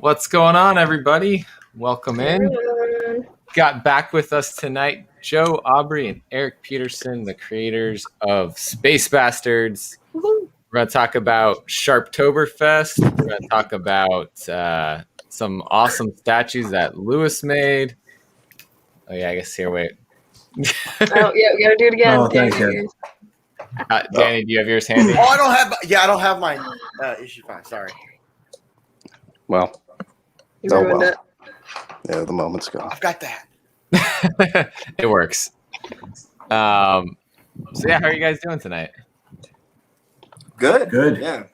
What's going on, everybody? Welcome in. Got back with us tonight Joe, Aubrey, and Eric Peterson, the creators of Space Bastards. We're going to talk about Sharptoberfest. We're going to talk about some awesome statues that Lewis made. Oh, yeah, I guess here, wait. Oh, yeah, we got to do it again. Oh, thanks, Danny, do you have yours handy? Oh, I don't have my issue 5. Sorry. Well, You ruined it. yeah, the moment's gone. I've got that. It works. So yeah, how are you guys doing tonight? Good. Yeah.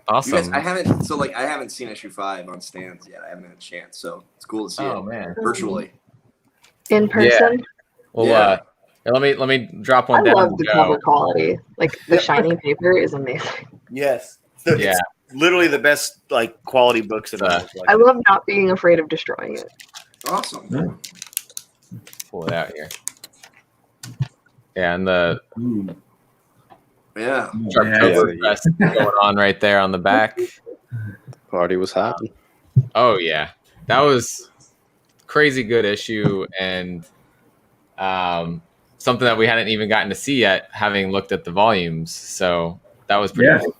Awesome. You guys, I haven't seen issue 5 on stands yet. I haven't had a chance, so it's cool to see it man. virtually. In person. Yeah. Well, Yeah. let me drop one I down. love the cover quality. Like the shiny paper is amazing. Yes. Yeah. It's literally the best quality books in the world. I love not being afraid of destroying it. Awesome. Yeah. Pull it out here. Yeah, and the Yeah. Sharptoberfest going on right there on the back. Party was hot. Oh yeah, that was crazy good issue, and something that we hadn't even gotten to see yet, having looked at the volumes. So that was pretty cool.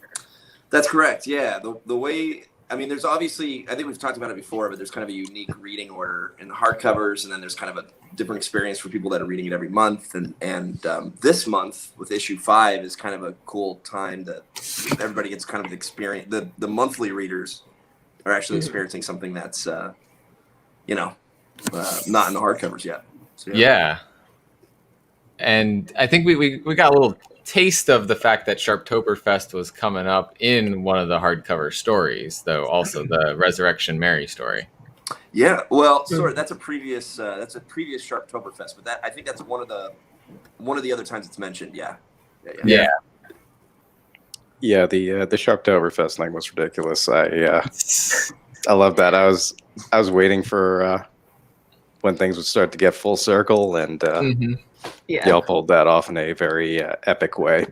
That's correct. Yeah. The way, I mean, there's obviously, I think we've talked about it before, but there's kind of a unique reading order in the hardcovers, and then there's kind of a different experience for people that are reading it every month. And this month with issue 5 is kind of a cool time that everybody gets kind of the experience. The monthly readers are actually experiencing something that's, not in the hardcovers yet. So, Yeah. And I think we got a little taste of the fact that Sharptoberfest was coming up in one of the hardcover stories, though also the Resurrection Mary story. Yeah, well, sorry, that's a previous Sharptoberfest, but I think that's one of the other times it's mentioned. Yeah. Yeah. Yeah, the Sharptoberfest thing was ridiculous. I love that. I was waiting for when things would start to get full circle, and y'all pulled that off in a very epic way.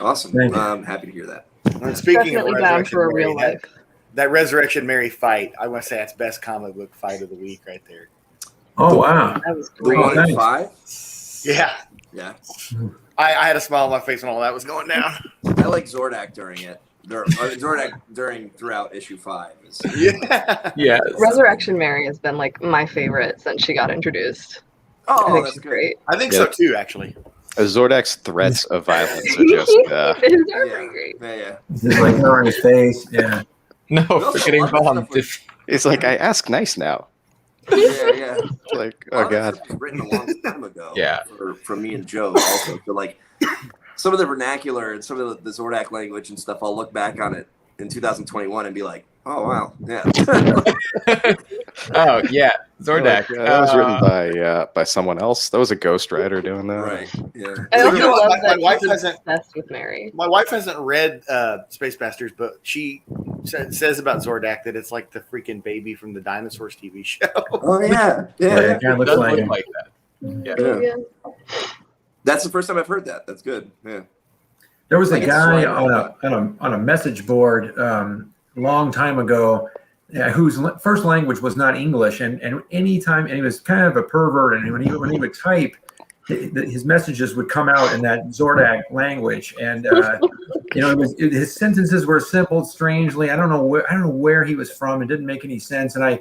Awesome. I'm happy to hear that. And speaking of Definitely down for a real life. that Resurrection Mary fight, I want to say that's best comic book fight of the week right there. Oh, wow. That was The great. one in nice. 5? Yeah. Yeah. I had a smile on my face when all that was going down. I like Zordak during it. Throughout issue 5. Yeah. Yes. Resurrection Mary has been like my favorite since she got introduced. I Oh, think that's she's good. great. I think so too, actually. Zordak's threats of violence are just. They're pretty Yeah. great. Yeah. Just like her on his face. Yeah. No, also forgetting a lot of bombed. stuff It's like, I ask nice now. Yeah. It's like, A lot oh of god. stuff was written a long time ago. Yeah. For me and Joe also. So like some of the vernacular and some of the Zordak language and stuff, I'll look back on it in 2021 and be like, oh wow, yeah. Oh yeah, Zordak. That was written by someone else. That was a ghostwriter doing that. Right. Yeah. I So, also you know, love my that wife she's hasn't- obsessed with Mary. My wife hasn't read Space Bastards, but she says about Zordak that it's like the freaking baby from the Dinosaurs TV show. Oh yeah. Yeah, Yeah. it kind of It looks does like look him. like that. Yeah. Yeah. That's the first time I've heard that. That's good. Yeah. There was a Like it's guy slimy. on a message board long time ago whose first language was not English, and anytime, and he was kind of a pervert, and when he would type, his messages would come out in that Zordak language, and his sentences were simple strangely. I don't know where he was from. It didn't make any sense, and I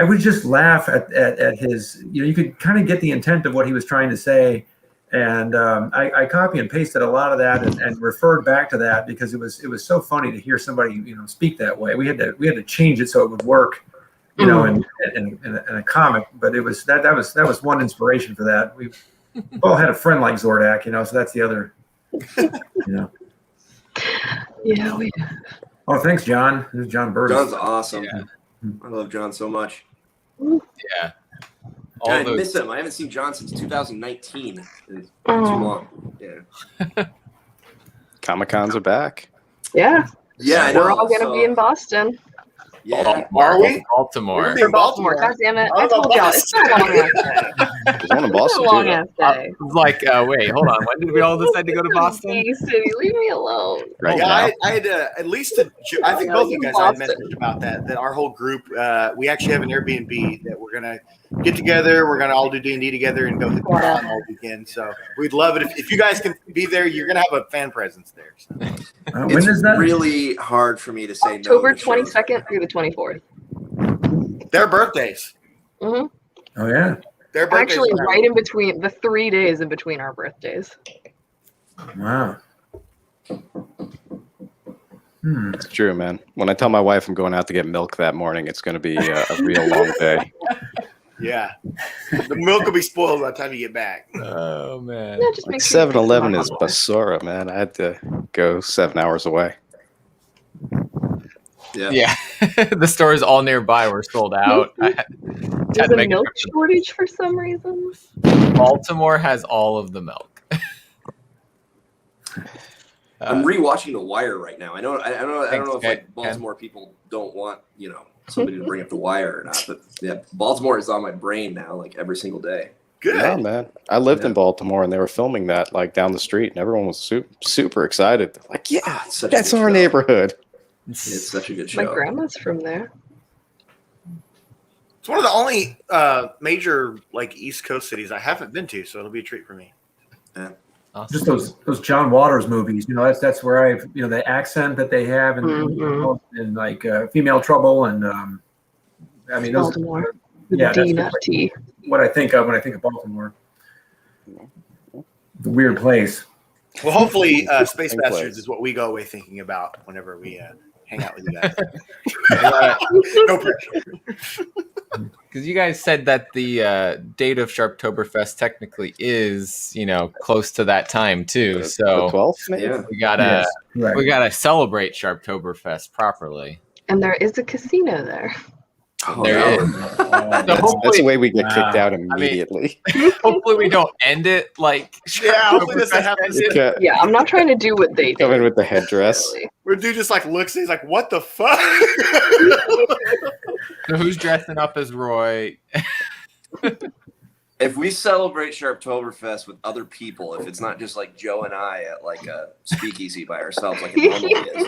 would just laugh at his. You could kind of get the intent of what he was trying to say. And I copy and pasted a lot of that and referred back to that because it was so funny to hear somebody speak that way. We had to change it so it would work, in a comic. But it was that was one inspiration for that. We all had a friend like Zordak, so that's the other. Yeah. Oh, thanks, John. This is John Burtis. John's awesome. Yeah. I love John so much. Yeah. All I those- miss him. I haven't seen John since 2019. It's too Oh. long. Yeah. Comic Cons are back. Yeah. Yeah, I know. We're all gonna be in Boston. Yeah. Are we? Baltimore. We're For Baltimore. God damn it. I told y'all, it's been a long ass day. There's one in It's been Boston a long too. ass day. Like, wait, hold on. When did we all decide to go to Boston? Big city. Leave me alone. Right Yeah, now. I had at least I think both of you guys had messaged about that our whole group, we actually have an Airbnb that we're gonna get together. We're gonna all do D&D together and go hit the con all weekend. So we'd love it if you guys can be there. You're gonna have a fan presence there. So. When It's is that? really hard for me to say October no to shows. 22nd through the 24th. Their birthdays. Mm-hmm. Oh yeah. Their birthdays. Actually, are- right in between the 3 days in between our birthdays. Wow. It's true, man. When I tell my wife I'm going out to get milk that morning, it's going to be a real long day. Yeah, the milk will be spoiled by the time you get back. Oh man. Yeah, just Like make sure you 7-Eleven pick is them up. Basura, man. I had to go 7 hours away. Yeah. The stores all nearby were sold out. I had There's to a make milk shortage for some reason. Baltimore has all of the milk. I'm rewatching The Wire right now. I don't know if Thanks, like Baltimore people don't want somebody to bring up The Wire or not, but yeah, Baltimore is on my brain now, like every single day. Good. Yeah, man. I lived in Baltimore, and they were filming that like down the street, and everyone was super excited. They're like, yeah, It's such a that's good our show. neighborhood. It's such a good My show. grandma's from there. It's one of the only major like East Coast cities I haven't been to, so it'll be a treat for me. Awesome. Just those John Waters movies, that's where I've the accent that they have and like Female Trouble and I mean those Baltimore. yeah, D, that's not T. what I think of when I think of Baltimore. The weird place. Well, hopefully, Space Same Bastards place. is what we go away thinking about whenever we hang out with you guys. No pressure. Because you guys said that the date of Sharptoberfest technically is, close to that time too. The So 12th, maybe? Yeah. we gotta Yes, right. we gotta celebrate Sharptoberfest properly. And there is a casino there. Oh, There no. is. That's, So that's hopefully, the way we get kicked Wow. out immediately. hopefully we don't end it like Yeah, hopefully this doesn't happen. Sharptoberfest ended. Yeah, I'm not trying to do what they Come in did. with the headdress. necessarily. Where dude just like looks, and he's like, "What the fuck?" So who's dressing up as Roy? If we celebrate Sharptoberfest with other people, if it's not just like Joe and I at like a speakeasy by ourselves, like it normally is,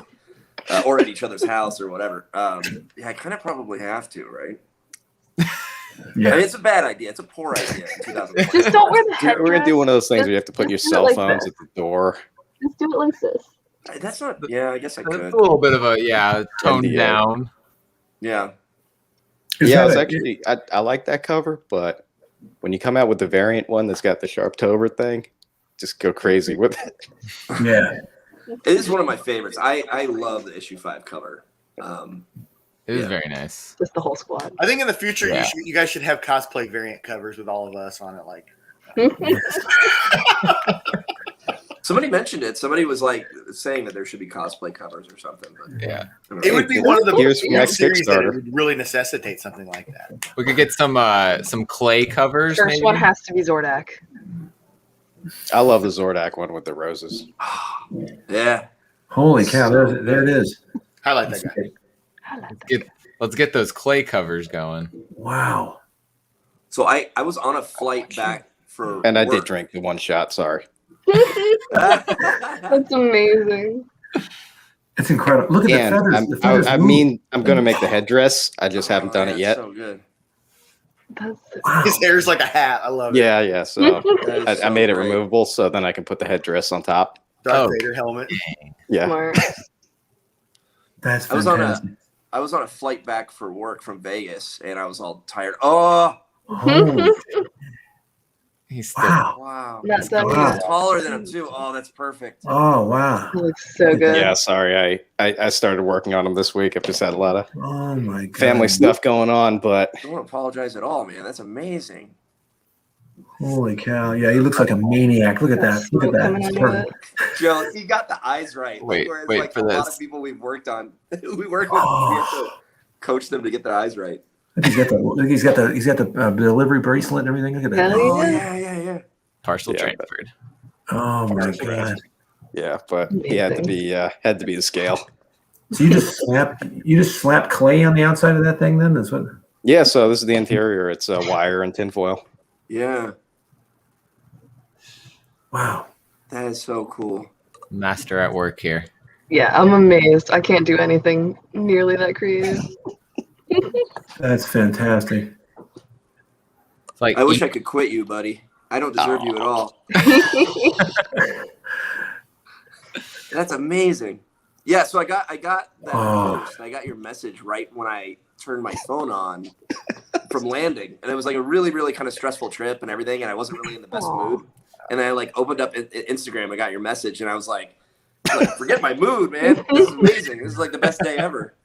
or at each other's house or whatever, yeah, I kind of probably have to, right? Yeah. I mean, it's a bad idea. It's a poor idea in 2020. Just don't wear the headdress. We're going to do one of those things where you have to put your Just do it cell like phones this. at the door. Just do it like this. That's not. Yeah, I guess I It's could. a little bit of a toned NDA. down. Yeah. Is Yeah, that it's a- actually, I like that cover, but when you come out with the variant one that's got the Sharptober thing, just go crazy with it. yeah. It is one of my favorites. I love the issue 5 cover. It is Yeah. very nice. Just the whole squad. I think in the future, Yeah. you guys should have cosplay variant covers with all of us on it. Like, Somebody mentioned it. Somebody was like saying that there should be cosplay covers or something. But Yeah. I don't it know. would be one of the Here's my series that Kickstarter. would really necessitate something like that. We could get some clay covers. First maybe. one has to be Zordak. I love the Zordak one with the roses. Yeah. Holy cow! There it is. Highlight that guy. I like that. Let's get those clay covers going. Wow. So I was on a flight back for And I did work. drink the one shot, sorry. That's amazing. It's incredible. Look at And the feathers. I'm, The feathers I move. mean, I'm going to make the headdress. I just haven't done it Oh, yet. So good. That's Wow. His hair's like a hat. I love it. Yeah. So That is I so made it great. removable so then I can put the headdress on top. Darth Oh. Vader helmet. Yeah. smart. That's I was on fantastic. I was on a flight back for work from Vegas, and I was all tired. Oh, Oh, He's still wow. wow! That's so Wow. He's taller than him too. Oh, that's perfect. Oh, wow. It looks so good. Yeah, sorry. I started working on them this week. I've just had a lot of Oh, my God. family stuff going on, but I don't want to apologize at all, man. That's amazing. Holy cow. Yeah, he looks like a maniac. Look at that. Look at that. Coming It's into perfect. it. Joe, you got the eyes right. Like, Wait, whereas, wait like for a lot this. of people we've worked on, we work with, we have to coach them to get their eyes right. Look, he's got the delivery bracelet and everything. Look at that. Hell Oh yeah. yeah. partial Yeah. transferred. Oh, my God. yeah, but he had to be the scale. So you just slap clay on the outside of that thing. Then that's what. Yeah. So this is the interior. It's wire and tinfoil. Yeah. Wow. That is so cool. Master at work here. Yeah, I'm amazed. I can't do anything nearly that creative. That's fantastic. It's like I wish I could quit you, buddy. I don't deserve you at all. That's amazing. Yeah, so I got that post. I got your message right when I turned my phone on from landing, and it was like a really, really kind of stressful trip and everything, and I wasn't really in the best mood. And I like opened up Instagram. I got your message, and I was like, forget my mood, man. This is amazing. This is like the best day ever.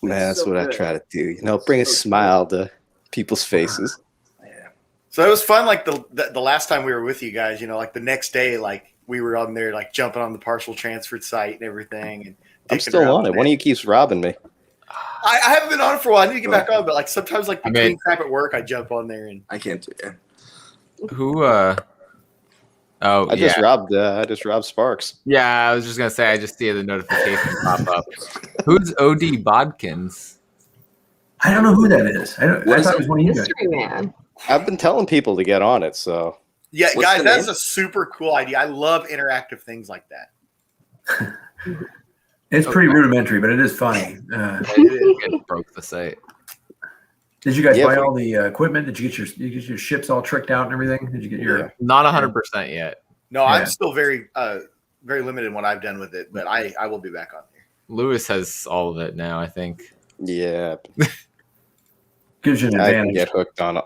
Man, that's so what good. I try to do. You know, bring a smile to people's faces. Yeah. So it was fun. Like the last time we were with you guys, you know, like the next day, like we were on there, like jumping on the partial transferred site and everything. And I'm still on it. One of you keeps robbing me. I haven't been on it for a while. I need to get back on, but like sometimes, like between crap at work, I jump on there and I can't do it. Who? Oh, I just robbed Sparks. Yeah, I was just gonna say I just see the notification pop up. Who's OD Bodkins? I don't know who that is. I thought it was one of you guys. Mystery Man. I've been telling people to get on it, so yeah, guys, that's a super cool idea. I love interactive things like that. It's pretty rudimentary, but it is funny. It broke the site. Did you guys buy all the equipment? Did you get your ships all tricked out and everything? Did you get your not 100% yet? No, I'm still very limited in what I've done with it, but I will be back on there. Lewis has all of it now, I think. Yeah. Gives you an I advantage. can get hooked on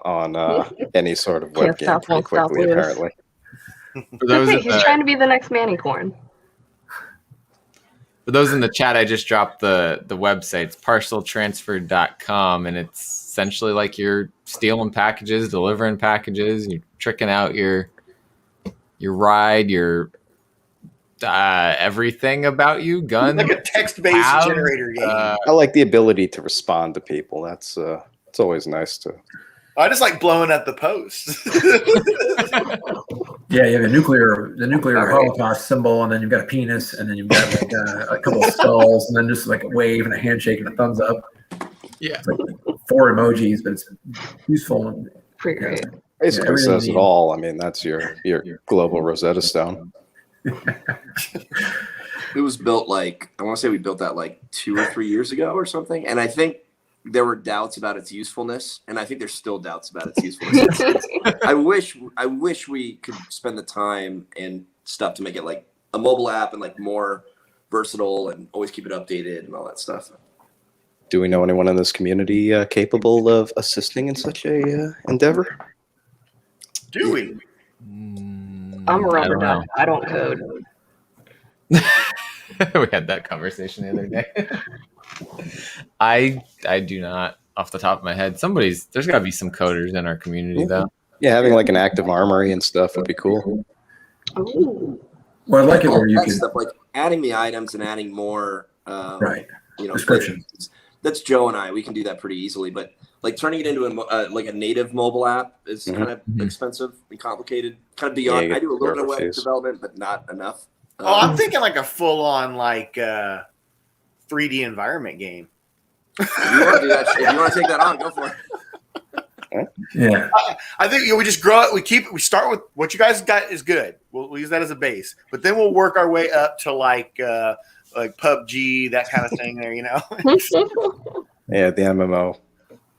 any sort of webcam pretty quickly, apparently. He's trying to be the next Manicorn. For those in the chat, I just dropped the website. It's parceltransfer.com, and it's essentially like you're stealing packages, delivering packages, you're tricking out your ride, your everything about you, gun. Like a text-based generator game. I like the ability to respond to people. That's it's always nice to. I just like blowing up the post. Yeah, you have the nuclear Holocaust symbol, and then you've got a penis, and then you've got like a couple of skulls, and then just like a wave and a handshake and a thumbs up. Yeah, it's like 4 emojis, but it's useful. And, pretty great. Basically says it all. I mean, that's your global Rosetta Stone. It was built I want to say we built that like 2 or 3 years ago or something, and I think there were doubts about its usefulness, and I think there's still doubts about its usefulness. I wish we could spend the time and stuff to make it like a mobile app and like more versatile and always keep it updated and all that stuff. Do we know anyone in this community capable of assisting in such a endeavor? Do we? I'm a rubber duck. I don't code. We had that conversation the other day. I do not, off the top of my head. There's got to be some coders in our community, though. Yeah, having like an active armory and stuff would be cool. Ooh. Well, I like it where you can stuff like adding the items and adding more, right? Description. That's Joe and I. We can do that pretty easily, but like turning it into a native mobile app is kind of expensive and complicated. Kind of beyond. I do a little bit of web development, but not enough. I'm thinking like a full-on 3D environment game. If you want to do that, if you want to take that on, go for it. Yeah, I think we just grow it. We start with what you guys got is good. We'll use that as a base, but then we'll work our way up to like PUBG, that kind of thing. There, Yeah, the MMO.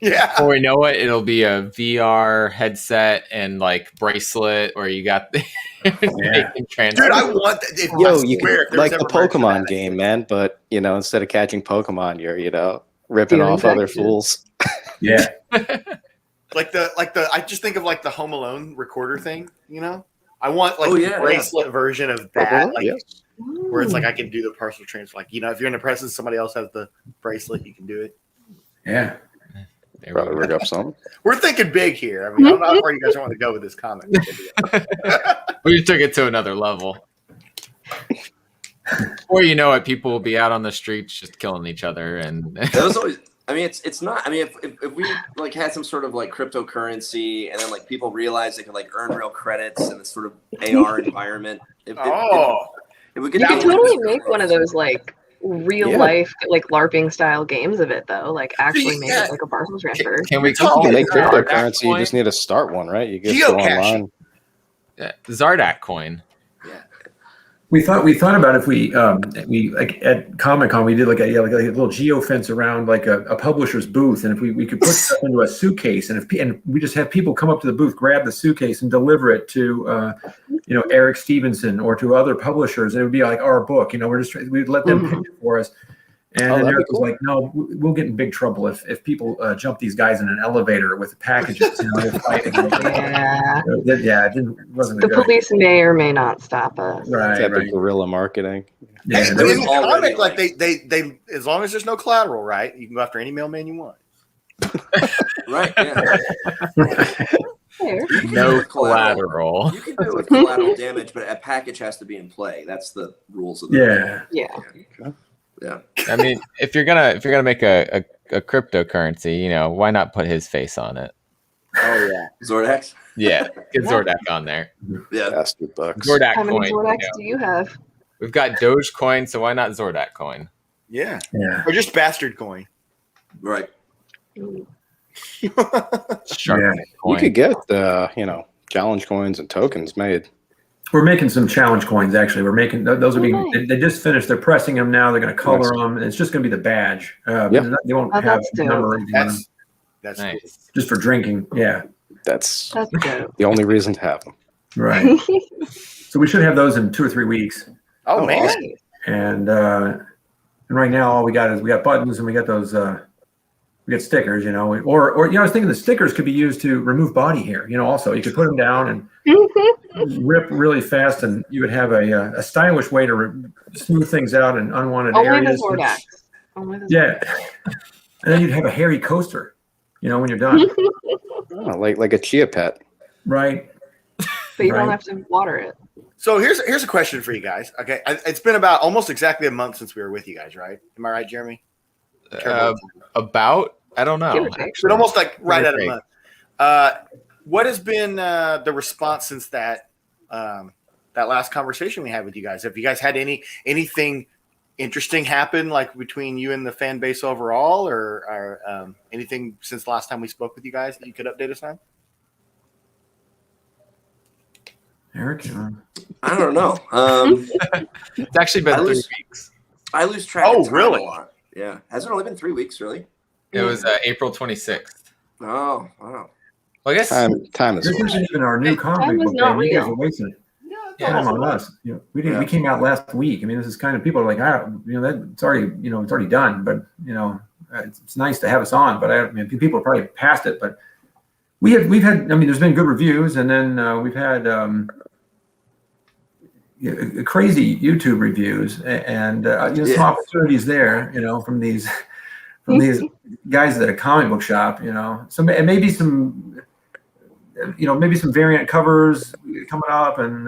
Yeah. Before we know it, it'll be a VR headset and like bracelet, or you got the Dude, I want that. You can like the Pokemon game, man. But instead of catching Pokemon, you're ripping off other fools. Yeah. I just think of like the Home Alone recorder thing. I want the bracelet version of that, where it's like I can do the partial transfer. Like if you're in the presence, somebody else has the bracelet, you can do it. Yeah. Probably rig up something. We're thinking big here. I mean, I don't know where you guys want to go with this comment. We took it to another level. Or people will be out on the streets just killing each other, and that was always. I mean, it's not. I mean, if we like had some sort of like cryptocurrency, and then like people realize they can like earn real credits in this sort of AR environment. You could totally make one of those like real life like LARPing style games of it though. Like actually make it like a parcel transfer. Can we You call can it make Zardak cryptocurrency. You coin? just need to start one, right? You just go Geocaching. online. Yeah, Zardak coin. We thought about if we like at Comic-Con we did like a little geofence around like a publisher's booth, and if we could put stuff into a suitcase, and we just have people come up to the booth, grab the suitcase, and deliver it to Eric Stevenson or to other publishers, and it would be like our book. We'd let them pitch it for us. And then Eric was like, "No, we'll get in big trouble if people jump these guys in an elevator with packages. They're fighting." It wasn't. The police may or may not stop us. Right. Guerrilla marketing. Yeah, Hey, that but was in the comic, like they as long as there's no collateral, right? You can go after any mailman you want. Right. Yeah. Fair. No collateral. You can do it with collateral damage, but a package has to be in play. That's the rules of the Yeah. Yeah. I mean, if you're gonna make a cryptocurrency, why not put his face on it? Oh yeah. Zordax? Yeah, get Zordak on there. Yeah. Bastard bucks. Zordak How many coin. Zordax do you have? We've got Dogecoin, so why not Zordak coin? Yeah. Yeah. Or just bastard coin. Right. Sharp You coin. could get challenge coins and tokens made. We're making some challenge coins. Actually, we're making those are being. nice. They just finished. They're pressing them now. They're going to color them. And it's just going to be the badge. They won't Oh, have that's a dope. number or anything on them. That's Nice. Just for drinking. Yeah, That's That's dope. the only reason to have them. right. So we should have those in 2 or 3 weeks. Oh, Oh, man. awesome. And right now all we got buttons, and we got those. We got stickers. Or I was thinking the stickers could be used to remove body hair. Also, you could put them down and rip really fast, and you would have a stylish way to smooth things out in unwanted Only the areas. Zordax. Only the Yeah. And then you'd have a hairy coaster, when you're done. Oh, like a chia pet. Right. But you Right. don't have to water it. So here's a question for you guys. Okay, it's been about almost exactly a month since we were with you guys, right? Am I right, Jeremy? About? I don't know. Give or take. But almost like right Give or at a take. month. What has been the response since that last conversation we had with you guys? Have you guys had anything interesting happen, like between you and the fan base overall, or anything since the last time we spoke with you guys that you could update us on? Eric? I don't know. It's actually been 3 weeks. I lose track Oh, of time really? a lot. Yeah. Has it only been 3 weeks, really? It was April 26th. Oh, wow. Well, I guess Time is This isn't even our new comic Time was book. not man. You guys real. are wasting it. Yeah, Time on us. We came out last week. I mean, this is kind of people are like, it's already done. But it's nice to have us on. But people are probably past it. But we've had. I mean, there's been good reviews, and then we've had crazy YouTube reviews, and some opportunities there. From these guys at a comic book shop. So maybe some. Maybe some variant covers coming up, and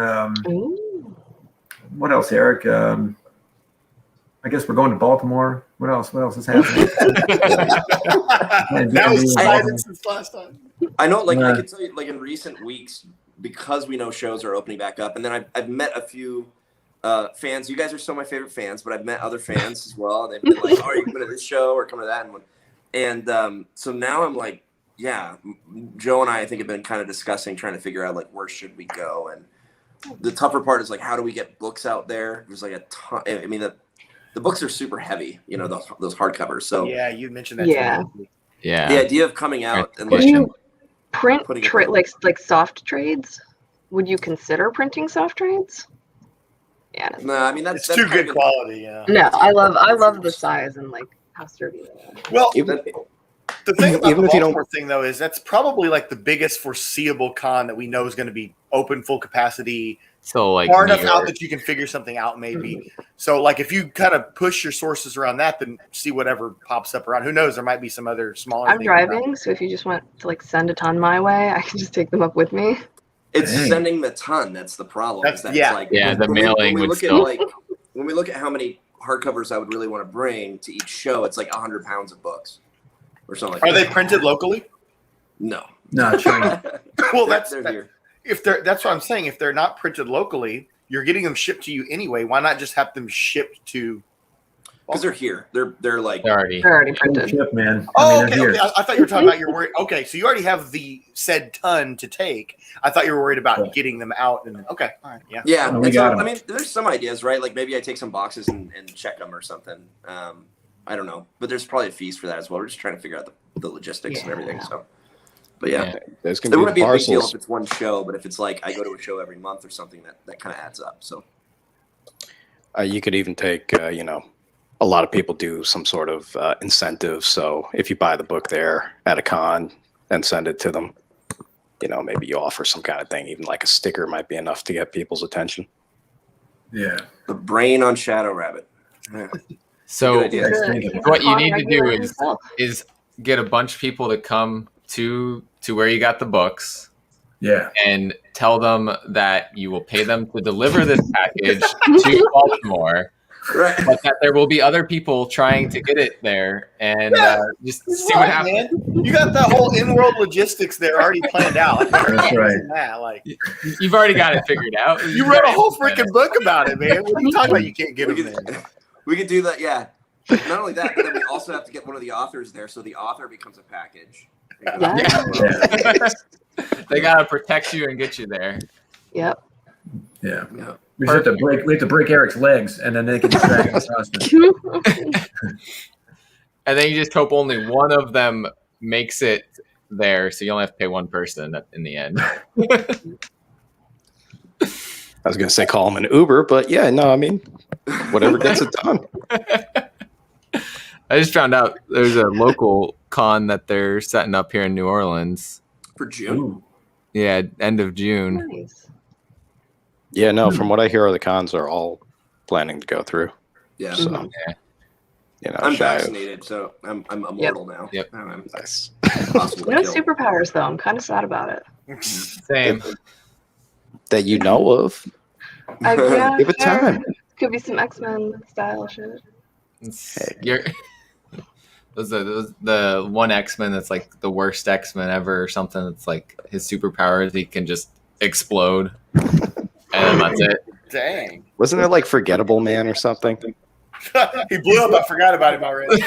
what else, Eric? I guess we're going to Baltimore. What else is happening? That was silent since last time. I know, I can tell you, in recent weeks, because we know shows are opening back up, and then I've met a few fans. You guys are still my favorite fans, but I've met other fans as well. They've been like, "Oh, are you coming to this show or coming to that?" And so now I'm like, yeah, Joe and I think have been kind of discussing, trying to figure out where should we go, and the tougher part is how do we get books out there? There's a ton. I mean, the books are super heavy, those hardcovers. So yeah, you mentioned that. Yeah. yeah. the idea of coming out and Can you print Putting it like soft trades? Would you consider printing soft trades? Yeah. no, I mean that's It's too kind good of- quality. Yeah. No, I love the size and how sturdy they are. Well, Even, the thing about even the if you don't- Baltimore thing, though, is that's probably the biggest foreseeable con that we know is going to be open, full capacity, So far New enough out York. that you can figure something out, maybe. So, if you kind of push your sources around that, then see whatever pops up around. Who knows? There might be some other smaller. I'm things around. driving, so if you just want to send a ton my way, I can just take them up with me. It's Dang. sending the ton. That's the problem. That's- is that yeah. it's Yeah, the when we- mailing when we would look still- at when we look at how many hardcovers I would really want to bring to each show, it's 100 pounds of books or something. Are like they that. printed locally? No. No, China. Well, They're here. that's what I'm saying. If they're not printed locally, you're getting them shipped to you anyway. Why not just have them shipped to because they're here. They're like They're already. They're already printed. Ship, man. Oh, I mean, okay, they're okay. here. I thought you were talking about your worry. Okay, so you already have the said ton to take. I thought you were worried about getting them out. And okay, all right, yeah. yeah. Oh, we And so, got 'em. I mean, there's some ideas, right? Like maybe I take some boxes and check them or something. I don't know, but there's probably fees for that as well. We're just trying to figure out the logistics and everything. So, but yeah. There's It gonna wouldn't be be a big deal parcels. if it's one show, but if it's like I go to a show every month or something, that kind of adds up. So You could even take, a lot of people do some sort of incentive. So if you buy the book there at a con and send it to them, maybe you offer some kind of thing. Even like a sticker might be enough to get people's attention. Yeah. the brain on Shadow Rabbit. Yeah. So Good idea. what you need to do Regular is himself. get a bunch of people to come to where you got the books Yeah. and tell them that you will pay them to deliver this package to Baltimore, Right. but that there will be other people trying to get it there, and just see what happens. Man. You got that whole in-world logistics there already planned out. That's right. Like, You've already got it figured out. you wrote a whole freaking book about it, man. What are you talking about? You can't get them there. We could do that, yeah. Not only that, but then we also have to get one of the authors there, so the author becomes a package. Yeah. Yeah. They gotta protect you and get you there. Yep. Yeah. Yeah. We just have to break Eric's legs, and then they can distract us. And then you just hope only one of them makes it there, so you only have to pay one person in the end. I was going to say call them an Uber, but yeah, no, I mean, whatever gets it done. I just found out there's a local con that they're setting up here in New Orleans. For June. Ooh. Yeah, end of June. Nice. Yeah, no, from what I hear, the cons are all planning to go through. Yeah. So, Yeah. I'm shy of- vaccinated, so I'm immortal now. Yep. I'm Nice. possible No to kill. superpowers though. I'm kind of sad about it. Same. That you know of. Yeah, Give it sure. time. Could be some X-Men style shit. You're, those the one X-Men that's like the worst X-Men ever or something. That's like his superpower is he can just explode. And that's it. Dang. Wasn't there like Forgettable Man or something? He blew up. I forgot about him already.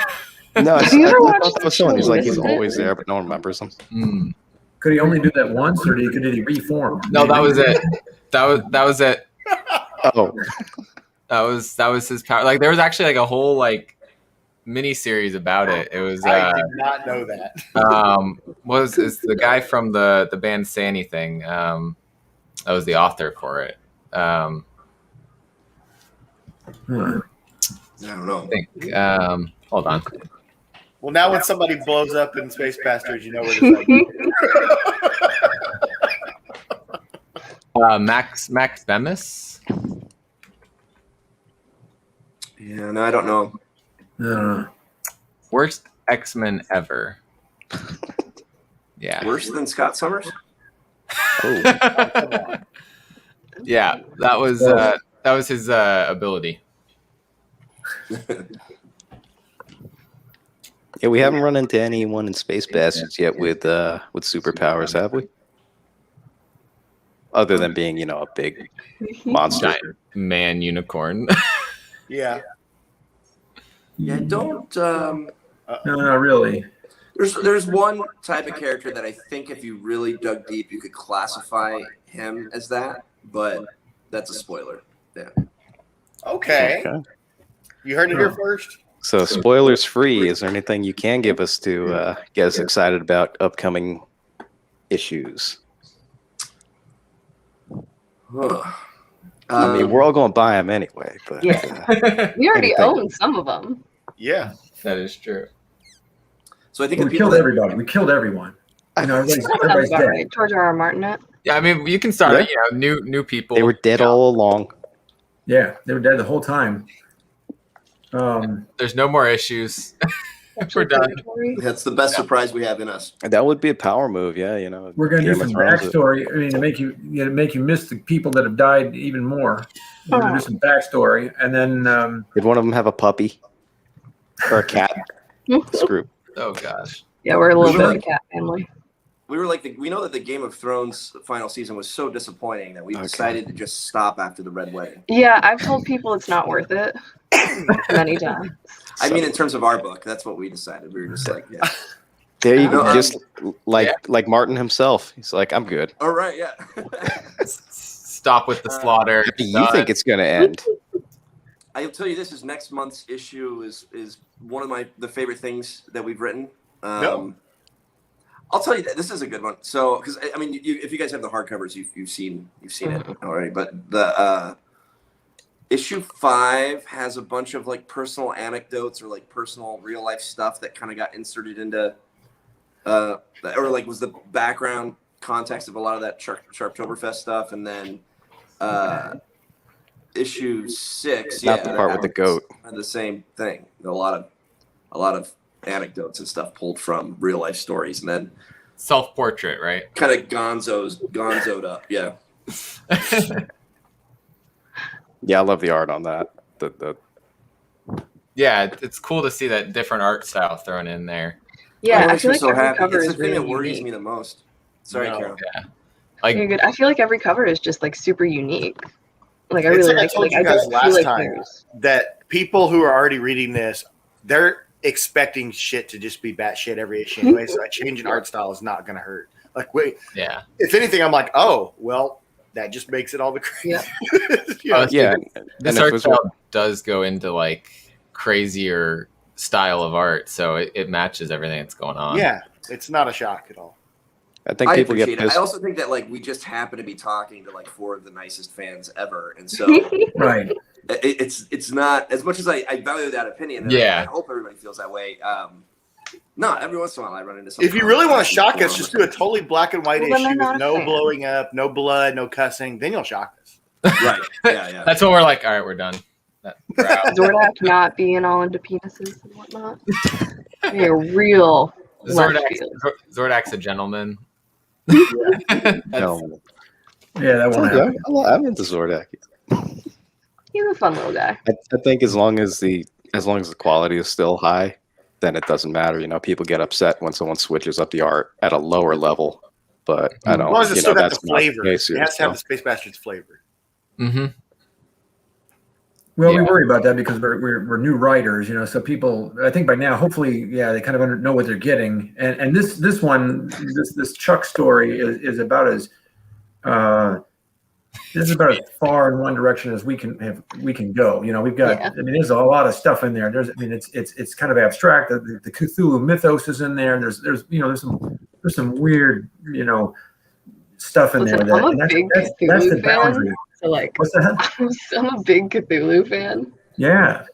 No, Have you ever watched I was showing. He's like he's Misfit? always there, but no one remembers him. Mm. Could he only do that once, or did he reform? No, that was it. That was it. Oh, That was his power. Like there was actually like a whole like mini series about it. It was I did not know that. it's the guy from the band Say Anything. That was the author for it. Huh. I don't know. I think. Hold on. Well, now when somebody blows up in Space Bastards, you know where this is. Max Bemis. Yeah, no, I don't know. Worst X-Men ever. Yeah. Worse than Scott Summers? oh. Yeah. That was his ability. Yeah, we haven't run into anyone in Space Bastards yet with superpowers, have we? Other than being, a big monster. Giant man unicorn. Yeah. Yeah, don't. No, not really. There's one type of character that I think if you really dug deep, you could classify him as that, but that's a spoiler. Yeah. Okay. You heard it here first. So, spoilers free. Is there anything you can give us to get us excited about upcoming issues? I mean, we're all going to buy them anyway, but We already anything. own some of them. Yeah. That is true. So I think the We people killed that, everybody. We killed everyone. Everybody's Sounds about dead. right. George R. R. Martin it. Yeah, I mean, you can start. New people. they were dead all along. Yeah, they were dead the whole time. There's no more issues. We're done. that's the best surprise we have in us. That would be a power move, yeah. We're going to do Game of some Thrones. backstory. I mean, to make you miss the people that have died even more. We're going to do some backstory, and then Did one of them have a puppy or a cat? Screw. Oh gosh. Yeah, we're a little bit of a cat family. we were like, we know that the Game of Thrones final season was so disappointing that we decided to just stop after the Red Wedding. Yeah, I've told people it's not worth it many times. I mean, in terms of our book, that's what we decided. We were just like, yeah. There you go. Okay. Just like Martin himself. He's like, I'm good. All right, yeah. Stop with the slaughter. How do you think it's going to end? I'll tell you this: is next month's issue is one of the favorite things that we've written. No. I'll tell you that this is a good one. So, because I mean, if you guys have the hardcovers, you've seen it already. But the issue 5 has a bunch of like personal anecdotes or like personal real life stuff that kind of got inserted into, or like was the background context of a lot of that Sharptoberfest stuff, and then issue 6, Not the part with the goat. the same thing. A lot of anecdotes and stuff pulled from real life stories, and then Self-portrait, right? kind of gonzoed up. Yeah. Yeah, I love the art on that. The Yeah, it's cool to see that different art style thrown in there. Yeah, I makes feel me like so every happy. cover It's the is thing really that worries unique. me the most. Sorry, No. Carol. Yeah. Like, You're good. I feel like every cover is just like super unique. Like I It's really like I like it. told Like you I guys don't last feel like time. there's That people who are already reading this, they're expecting shit to just be batshit every issue anyway. So a change in art style is not going to hurt. Like, wait, yeah. if anything, I'm like, oh, well, that just makes it all the crazier. Yeah. yeah, This and if it art was style does go into like crazier style of art, so it matches everything that's going on. Yeah, it's not a shock at all. I think people get appreciate it. pissed. I also think that like we just happen to be talking to like 4 of the nicest fans ever, and so Right. it's not as much as I value that opinion. And Yeah. I hope everybody feels that way. No, every once in a while I run into something. If you really want to shock us, just do a totally black and white Well, then issue I'm not with a no fan. blowing up, no blood, no cussing. Then you'll shock us. Right. Yeah. That's when we're like, all right, we're done. We're out. Zordak not being all into penises and whatnot. Being a real left field. Zordak's a gentleman. No, Yeah, that won't yeah, happen. I'm into Zordak. He's a fun little guy. I think as long as the quality is still high, then it doesn't matter. You know, people get upset when someone switches up the art at a lower level, but I don't. As long as it's still got the that's not the flavor. case It here, has to have so. the Space Bastards flavor. Mm-hmm. Well, we Yeah. worry about that because we're new writers, so people, I think by now, hopefully, yeah, they kind of know what they're getting. And this one, this Chuck story is about as far in one direction as we can go. We've got, Yeah. I mean, there's a lot of stuff in there. It's kind of abstract. The Cthulhu mythos is in there. There's some weird, stuff in Listen, there. I'm a And big that's Cthulhu the fan. boundary. So like, What's that? I'm a big Cthulhu fan. Yeah.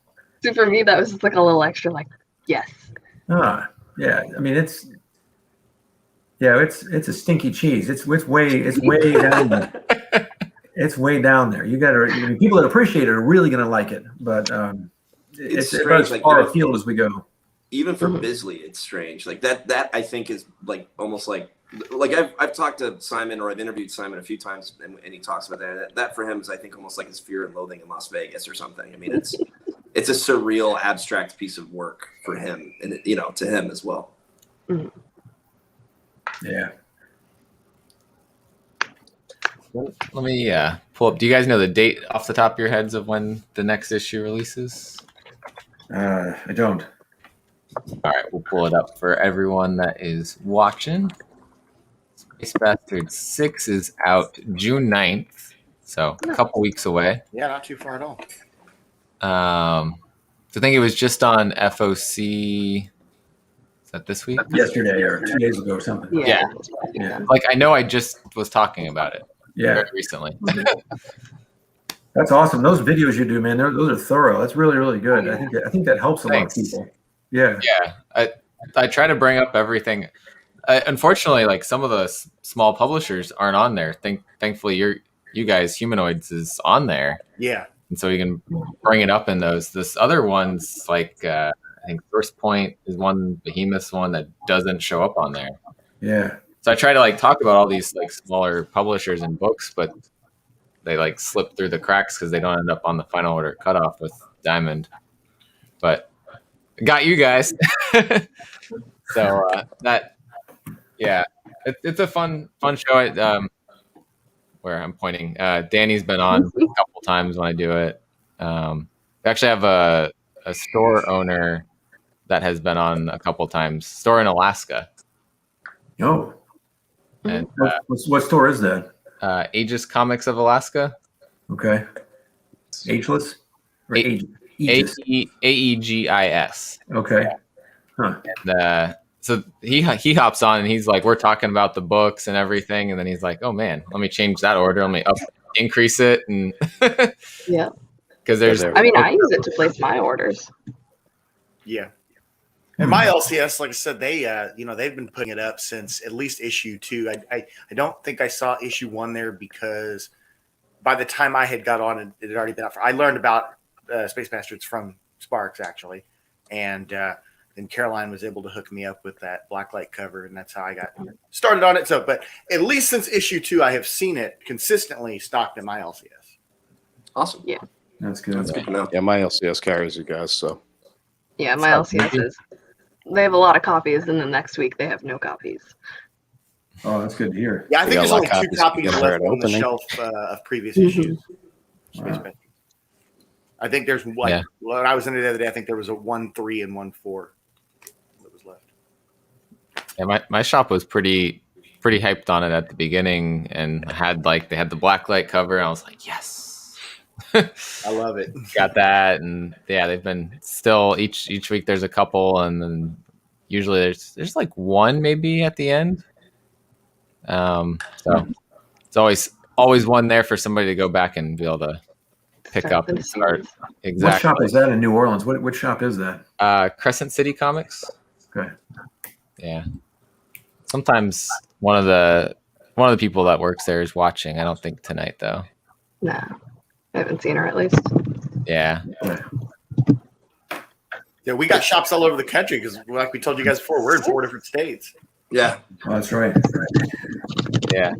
So for me, that was just like a little extra. Like, yes. Yeah. I mean, it's a stinky cheese. It's way down there. It's way down there. People that appreciate it are really going to like it, but it's about strange, as like, far afield as we go. Even for Bisley, it's strange. Like that I think is like almost like I've talked to Simon, or I've interviewed Simon a few times, and he talks about that. That for him is, I think, almost like his Fear and Loathing in Las Vegas or something. I mean, it's a surreal, abstract piece of work for him, and to him as well. Yeah. Let me pull up. Do you guys know the date off the top of your heads of when the next issue releases? I don't. All right, we'll pull it up for everyone that is watching. Space Bastards 6 is out June 9th, so a couple weeks away. Yeah, not too far at all. So I think it was just on FOC. Is that this week? Yesterday or 2 days ago or something. Yeah. Yeah. Like, I know I just was talking about it Yeah. very recently. That's awesome. Those videos you do, man, those are thorough. That's really, really good. I think that helps a lot of Thanks. people. Yeah. Yeah, I try to bring up everything. Unfortunately, like some of the small publishers aren't on there. Thankfully, you guys, Humanoids, is on there, Yeah. and so you can bring it up in those. This other one's like I think First Point is one, Behemoth's one that doesn't show up on there. Yeah. So I try to like talk about all these like smaller publishers and books, but they like slip through the cracks because they don't end up on the final order cutoff with Diamond. But got you guys. So yeah, it's a fun show. Where I'm pointing, Danny's been on a couple times when I do it. We actually have a store owner that has been on a couple times. Store in Alaska. Oh, And what store is that? Aegis Comics of Alaska. Okay. Ageless? Or Aegis? Aegis. Okay. Huh. And, so he hops on and he's like, we're talking about the books and everything, and then he's like, oh man, let me change that order. Let me increase it, and Yeah. because there's. I mean, I use it to place my orders. Yeah. And my LCS, like I said, they've been putting it up since at least issue 2. I don't think I saw issue 1 there because by the time I had got on, it had already been out. I learned about Space Bastards from Sparks actually, and then Caroline was able to hook me up with that blacklight cover, and that's how I got started on it. So, but at least since issue 2, I have seen it consistently stocked in my LCS. Awesome. Yeah. That's good. That's good to know. Yeah, my LCS carries you guys, so. Yeah, my LCS is. They have a lot of copies, and then next week they have no copies. Oh, that's good to hear. Yeah, I think got there's a lot only of 2 copies copies together left at on the opening. shelf of previous issues. Wow. I think there's when I was in it the other day, I think there was a 1-3 and 1-4 that was left. Yeah, my shop was pretty hyped on it at the beginning, and had they had the blacklight cover, and I was like, yes. I love it. Got that, and yeah, they've been still each week. There's a couple, and then usually there's like one maybe at the end. So it's always one there for somebody to go back and be able to pick up and start. Exactly. What shop is that in New Orleans? What shop is that? Crescent City Comics. Okay. Yeah. Sometimes one of the people that works there is watching. I don't think tonight though. Nah, I haven't seen her at least. Yeah. Yeah, we got shops all over the country because, like we told you guys before, we're in 4 different states. Yeah. Oh, that's right. Yeah.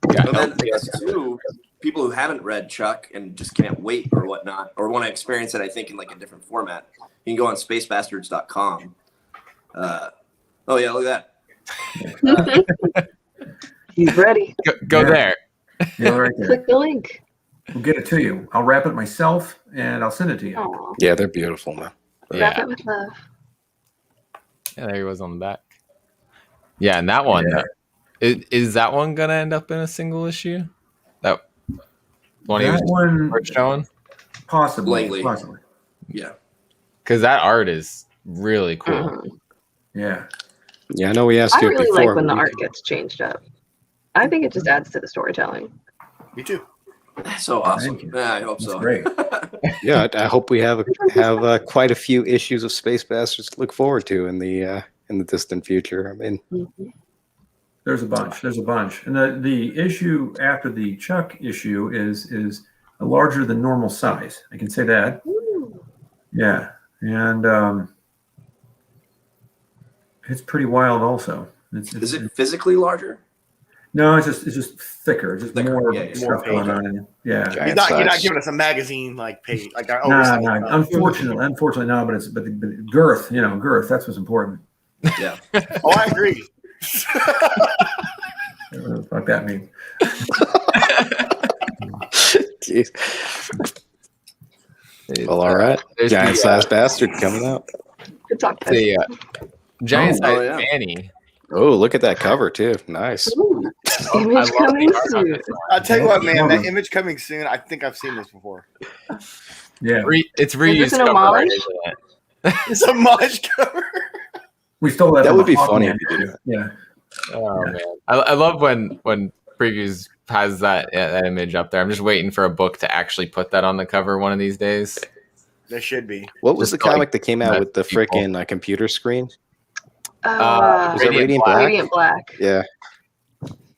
And then I guess too, people who haven't read Chuck and just can't wait or whatnot, or want to experience it, I think in like a different format, you can go on spacebastards.com. Oh yeah, look at that. He's ready. Go there. Yeah, right there. Click the link. We'll get it to you. I'll wrap it myself and I'll send it to you. Aw, Yeah, they're beautiful, man. wrap Yeah. it with love. Yeah, there he was on the back. Yeah, and that one is that one gonna end up in a single issue? That one he was showing? Possibly. Yeah. Because that art is really cool. Mhm. Yeah. Yeah, I know we asked I you really before. like when the art gets changed up. I think it just adds to the storytelling. Me too. So awesome. Thank you. Yeah, I hope That's so. great. Yeah, I hope we have quite a few issues of Space Bastards to look forward to in the distant future. I mean, Mhm. There's a bunch. And the issue after the Chuck issue is a larger than normal size. I can say that. Ooh. Yeah. And it's pretty wild also. Is it physically larger? No, it's just thicker. Just Thicker, more yeah, stuff more going on. Yeah. Giant You're not size. giving us a magazine like page like our No. Unfortunately, no. But the girth. Girth. That's what's important. Yeah. Oh, I agree. What the fuck that means? Jeez. Well, all right. There's Giant size bastard coming up. Good talk, guys. The giant Oh, size yeah. Manny. Oh, look at that cover too. Nice. Ooh, I image love coming the art on soon. this one. I'll tell you what, man, that image coming soon. I think I've seen this before. Yeah. It's Is reused this an cover art, homage? isn't it? It's a much cover. We stole that. That from would be Hawkman. funny if you did that. Yeah. Oh man, I love when previews has that image up there. I'm just waiting for a book to actually put that on the cover one of these days. There should be. What was Just the comic like that came out with the people. frickin' computer screen? Uh, Was that Radiant Black. Black? Radiant Black. Yeah.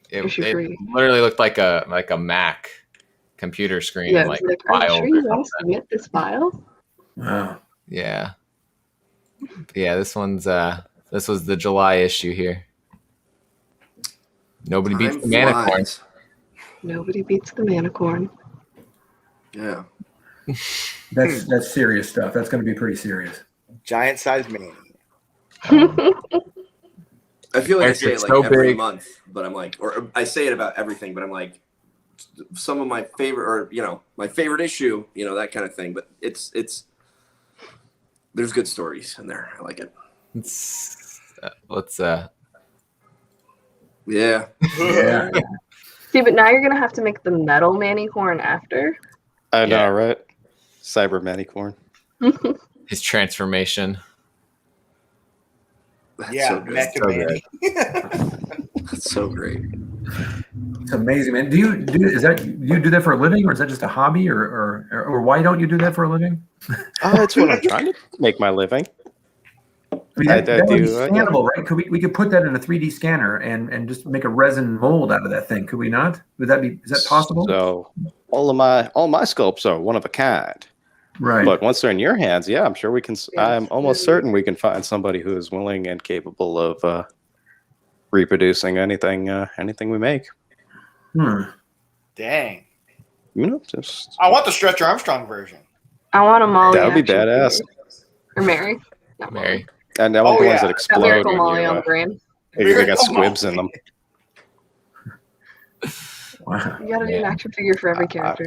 Issue It 3. literally looked like a Mac computer screen, Yeah, like it's like, are you file sure or you want to something. submit this file? Wow. Yeah. This was the July issue here. Nobody beats Time the Manicorn. flies. Nobody beats the Manicorn. Yeah. That's serious stuff. That's going to be pretty serious. Giant size man. I feel like I Eric, say it's it like so every big. month, but I'm like, or I say it about everything, but I'm like, some of my favorite, or my favorite issue, that kind of thing. But it's there's good stories in there. I like it. Let's Yeah. Yeah. See, but now you're gonna have to make the metal manicorn after. I know, Yeah. right? Cyber Manicorn. his transformation. That's Yeah, so good. Mecha So Manny. That's so great. It's amazing, man. Do you do that for a living, or is that just a hobby, or why don't you do that for a living? Oh, it's what I'm trying to make my living. I mean, I that would be do, yeah. scannable, right? We could put that in a 3D scanner and just make a resin mold out of that thing. Could we not? Is that possible? So all my sculpts are one of a kind. Right. But once they're in your hands, yeah, I'm sure we can. Yeah, I'm almost certain we can find somebody who is willing and capable of reproducing anything we make. Dang. Just I want the Stretch Armstrong version. I want a Molly. that would be action badass. figure. Or Mary. Not Molly. Mary. And I want Oh, the ones yeah. that Got explode Miracle when Molly you, on the brain. if you got Miracle squibs Molly. in them. Wow. You gotta do an action figure for every character.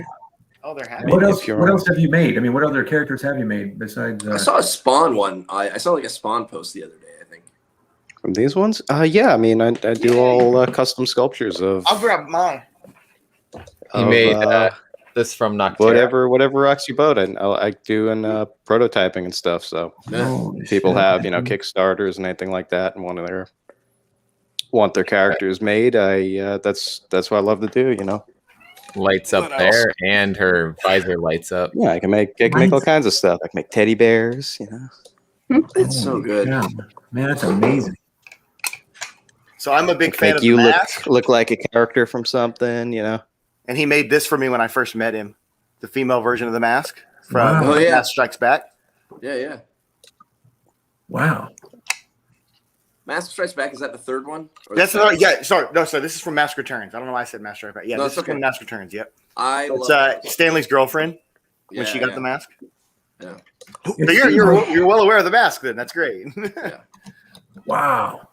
Oh, they're happy. What If else? you're- What else have you made? I mean, what other characters have you made besides? I saw a Spawn one. I saw like a Spawn post the other day, I think. From these ones? Yeah, I mean, I do all custom sculptures of I'll grab mine. He made this from Noctera. whatever rocks your boat. And I do in prototyping and stuff. So Holy people shit. have Kickstarters and anything like that, and want their characters made. That's what I love to do. Lights up What else? there, and her visor lights up. Yeah, I can make all kinds of stuff. I can make teddy bears. It's so good. Yeah. Man, that's amazing. So I'm a big fan Make of the you mask, look like a character from something. and he made this for me when I first met him. The female version of the mask from Wow. Oh, yeah. Mask Strikes Back. Yeah. Wow. Mask Strikes Back, is that the third one? Or That's the second? Sorry, this is from Mask Returns. I don't know why I said Mask Strikes Back. Yeah, No, this it's is from okay. Mask Returns. Yep. It's It's Stanley's girlfriend when she got the mask. Yeah. So you're well aware of the mask then. That's great. Wow.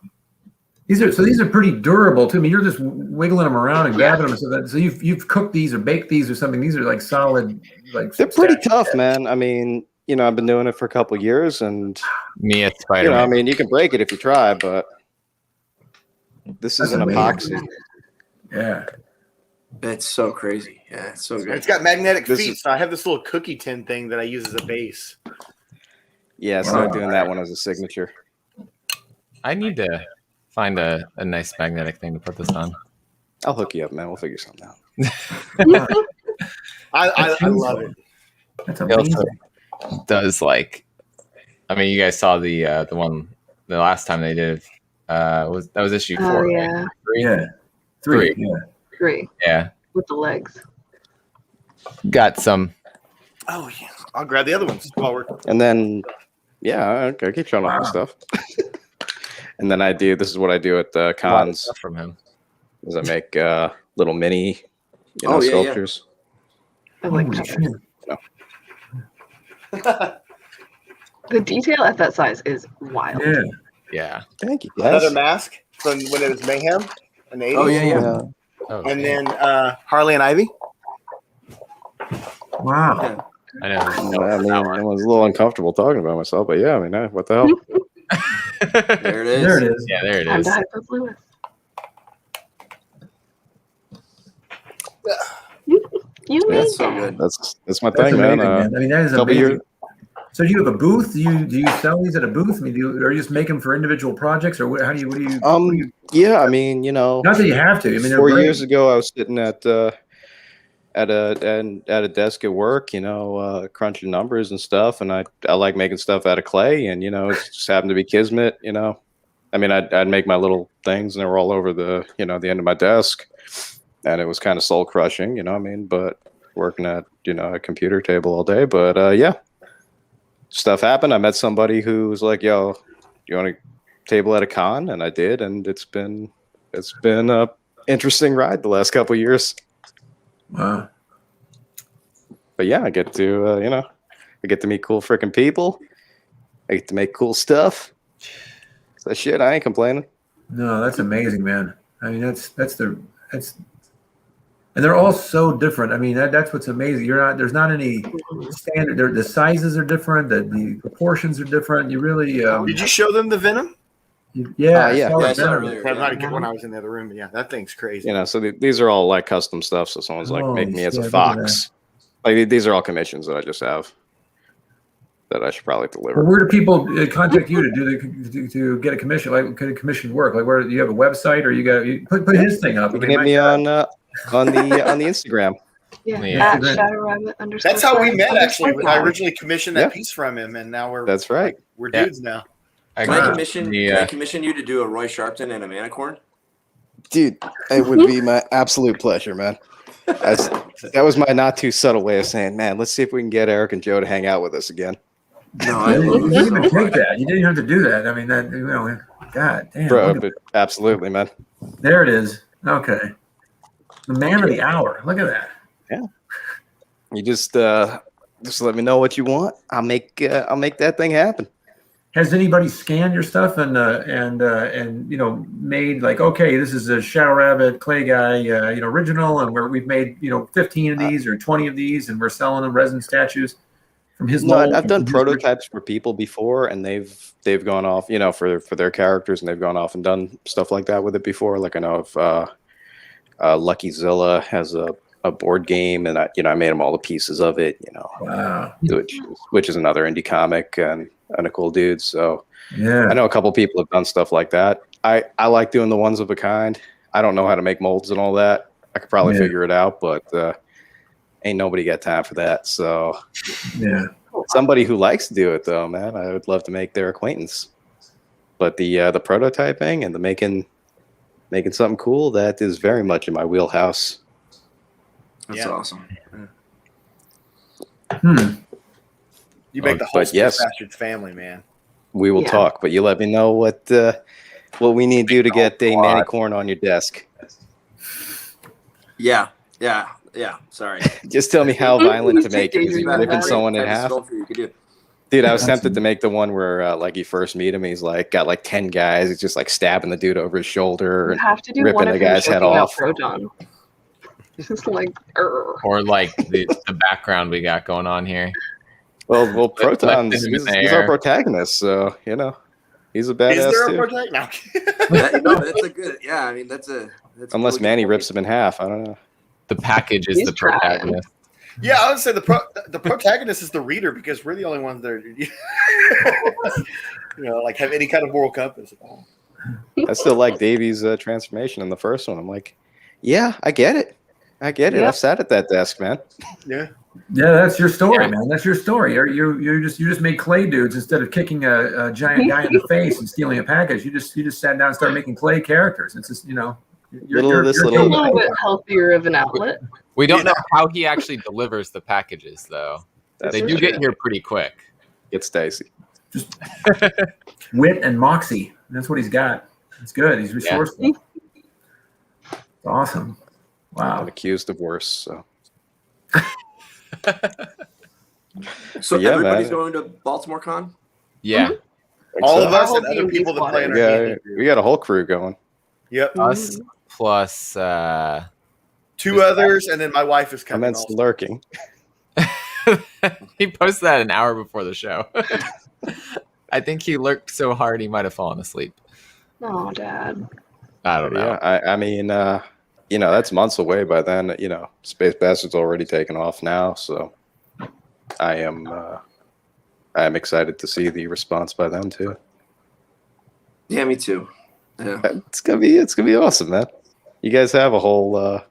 These are pretty durable too. I mean, you're just wiggling them around and grabbing them. So you've cooked these or baked these or something. These are like solid. They're pretty tough, man. I mean, I've been doing it for a couple of years, and Mia Spider-Man. you can break it if you try, but this is an amazing. epoxy. Yeah. It's so crazy. Yeah, it's so good. It's got magnetic This feet, is- so I have this little cookie tin thing that I use as a base. Yeah, start doing that one as a signature. I need to find a nice magnetic thing to put this on. I'll hook you up, man. We'll figure something out. I love it. That's He amazing. also does you guys saw the one the last time they did was issue 4. Oh right? yeah, 3? Yeah. Three. Yeah. 3 Yeah. with the legs. Got some. Oh yeah, I'll grab the other ones while we're. And then, I keep showing off my stuff. And then this is what I do at the A lot of cons, stuff from him. is I make little mini, Oh, yeah, yeah. sculptures. I like Holy that. shit. The detail at that size is wild. Yeah. Yeah. Thank you, Another guys. mask from when it was Mayhem in the 80s. Oh, yeah. Oh, And then Harley and Ivy. Wow. I know. I mean, I was a little uncomfortable talking about myself, but yeah, I mean, what the hell? There it is. There it is. Yeah, there it Time is. to hype up Lewis. You made That's so that. good. That's my That's thing, amazing, man. man. I mean, that is couple amazing. years- So do you have a booth? Do you sell these at a booth? I mean, or you just make them for individual projects, or what do you? Yeah, I mean, Not that you have to. I mean, they're 4 great. years ago, I was sitting at a desk at work, crunching numbers and stuff, and I like making stuff out of clay, and it just happened to be kismet, I mean, I'd make my little things, and they were all over the the end of my desk, and it was kind of soul crushing, but working at a computer table all day, but yeah, stuff happened. I met somebody who was like, "Yo, you want to table at a con?" And I did, and it's been a interesting ride the last couple of years. Wow. But yeah, I get to I get to meet cool freaking people. I get to make cool stuff. So shit, I ain't complaining. No, that's amazing, man. I mean, that's and they're all so different. I mean, that's what's amazing. There's not any standard. The sizes are different. The proportions are different. You really, Did you show them the Venom? yeah, yeah. I saw it earlier. I might have get when I was in the other room. Yeah, that thing's crazy. You know, so these are all like custom stuff. So someone's like, make me as a look at fox. Like these are all commissions that I just have that I should probably deliver. Well, where do people contact you to get a commission? Like, could a commission work? Like, where do you have a website, or you put his thing up? You can hit me on the Instagram. Yeah, Yeah. at Shadow Rabbit _ That's how we met, actually. When I Podcast. originally commissioned that piece from him, and now That's right. we're Yeah. dudes now. Can I commission you to do a Roy Sharpton and a Manicorn? Dude, it would be my absolute pleasure, man. That was my not too subtle way of saying, man, let's see if we can get Eric and Joe to hang out with us again. No, You didn't even take that. You didn't have to do that. I mean, that God damn. Bro, but absolutely, man. There it is. Okay. The man of the hour. Look at that. You just let me know what you want. I'll make that thing happen. Has anybody scanned your stuff and made like, okay, this is a Shadow Rabbit Clay Guy original, and we've made 15 of these or 20 of these, and we're selling them resin statues from his. No, I've done prototypes for people before, and they've gone off for their characters, and they've gone off and done stuff like that with it before. Like I know of Lucky Zilla has a board game, and I made him all the pieces of it. Wow. Which is another indie comic and a cool dude. So Yeah. I know a couple people have done stuff like that. I like doing the ones of a kind. I don't know how to make molds and all that. I could probably figure it out, but ain't nobody got time for that. So Yeah. somebody who likes to do it though, man, I would love to make their acquaintance. But the prototyping and the making something cool, that is very much in my wheelhouse. That's awesome. You make the whole But yes. Bastards family, man. We will talk, but you let me know what we need to do to get a Manicorn on your desk. Yeah. Sorry. Just tell me how violent to make it. Is he ripping someone in half? Dude, I was tempted to make the one where like you first meet him, he's like got like 10 guys, he's just like stabbing the dude over his shoulder and ripping the guy's head off. Proton. Just like, or like the background we got going on here. Well, Proton's he's our protagonist, so he's a badass. Is there a too. protagonist? No, that's a good. Yeah, I mean that's Unless Manny rips him in half, I don't know. The package is the protagonist. Yeah, I would say the protagonist is the reader, because we're the only ones that are, like have any kind of moral compass at all. I still like Davy's transformation in the first one. I'm like, yeah, I get it. Yep. I've sat at that desk, man. Yeah. Yeah, that's your story, man. That's your story. You just made clay dudes instead of kicking a giant guy in the face and stealing a package. You just sat down and started making clay characters. It's just you're a little bit healthier of an outlet. We don't know how he actually delivers the packages, though. They do get here pretty quick. It's Stacy. Just wit and moxie. That's what he's got. It's good. He's resourceful. It's awesome. Wow. I'm accused of worse. So everybody's going to Baltimore Con? Yeah. All of us Our and whole other D&D people that squad. play in our Yeah, D&D group. we got a whole crew going. Yep. Us plus 2 others, and then my wife is coming. Commenced lurking. he posted that an hour before the show. I think he lurked so hard he might have fallen asleep. Oh, Dad. I don't know. Yeah, I mean, that's months away by then. Space Bastard's already taken off now, so I'm excited to see the response by then too. Yeah, me too. Yeah, it's gonna be awesome, man. You guys have a whole.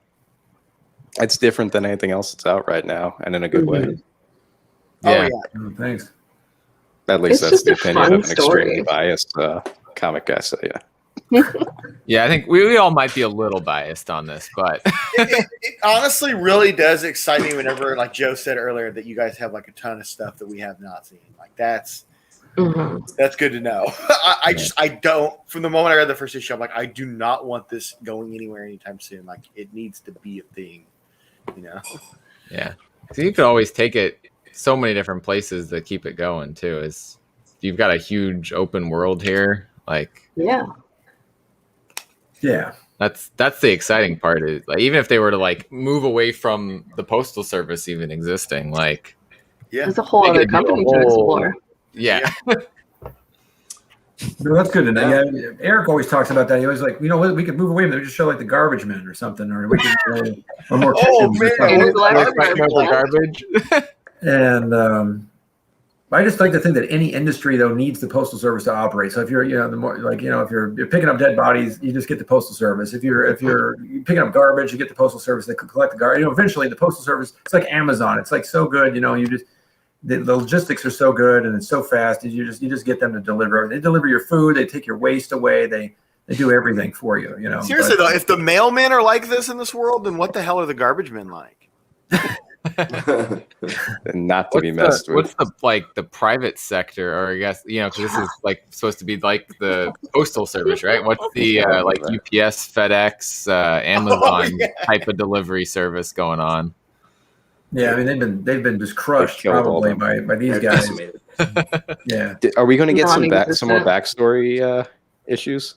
It's different than anything else that's out right now, and in a good way. Yeah. Oh, thanks. At least It's that's the just a opinion fun of an extremely story. biased comic guy. So yeah. Yeah, I think we all might be a little biased on this, but it honestly really does excite me whenever, like Joe said earlier, that you guys have like a ton of stuff that we have not seen. Like that's good to know. I don't. From the moment I read the first issue, I'm like, I do not want this going anywhere anytime soon. Like it needs to be a thing. yeah. So you could always take it so many different places to keep it going too. Is you've got a huge open world here, like Yeah. Yeah. That's the exciting part. Is like even if they were to like move away from the postal service even existing, like There's a whole they other could do a company to whole- explore. Yeah. No, that's good to know. Yeah. Eric always talks about that. He always like, we could move away and we just show like the garbage men or something, or we could or more. Oh, kitchens or man. something. There's a lot of Fighting over garbage. And I just like to think that any industry though needs the postal service to operate. So if you're, the more like, if you're picking up dead bodies, you just get the postal service. If you're picking up garbage, you get the postal service that can collect the garbage. Eventually the postal service, it's like Amazon. It's like so good, you just the logistics are so good and it's so fast. You just get them to deliver. They deliver your food. They take your waste away. They do everything for you. Seriously though, if the mailmen are like this in this world, then what the hell are the garbage men like? Not to be messed with. What's the private sector, or I guess because this is like supposed to be like the postal service, right? What's the like UPS, FedEx, Amazon type of delivery service going on? Yeah, I mean they've been just crushed probably by these guys. Yeah. Are we going to get some more backstory issues?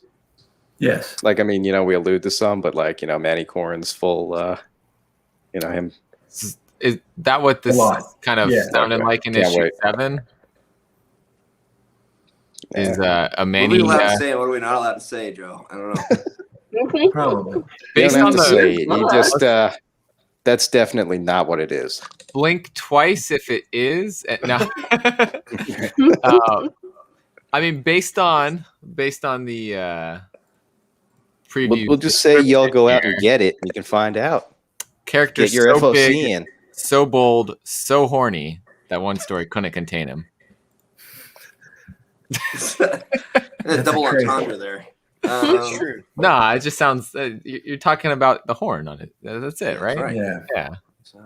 Yes. Like we allude to some, but like Manny Corn's full, him. Is that what this kind of sounded like in issue 7? Is a Manny? What are we allowed to say? What are we not allowed to say, Joe? I don't know. Probably. Based on the, that's definitely not what it is. Blink twice if it is. No. I mean, based on the preview, we'll just say y'all go out and get it, and you can find out. Characters get your so FOC big, in. so bold, so horny that one story couldn't contain him. Double entendre there. That's true. Nah, it just sounds. You're talking about the horn on it. That's it, right? That's right. Yeah. Yeah. So,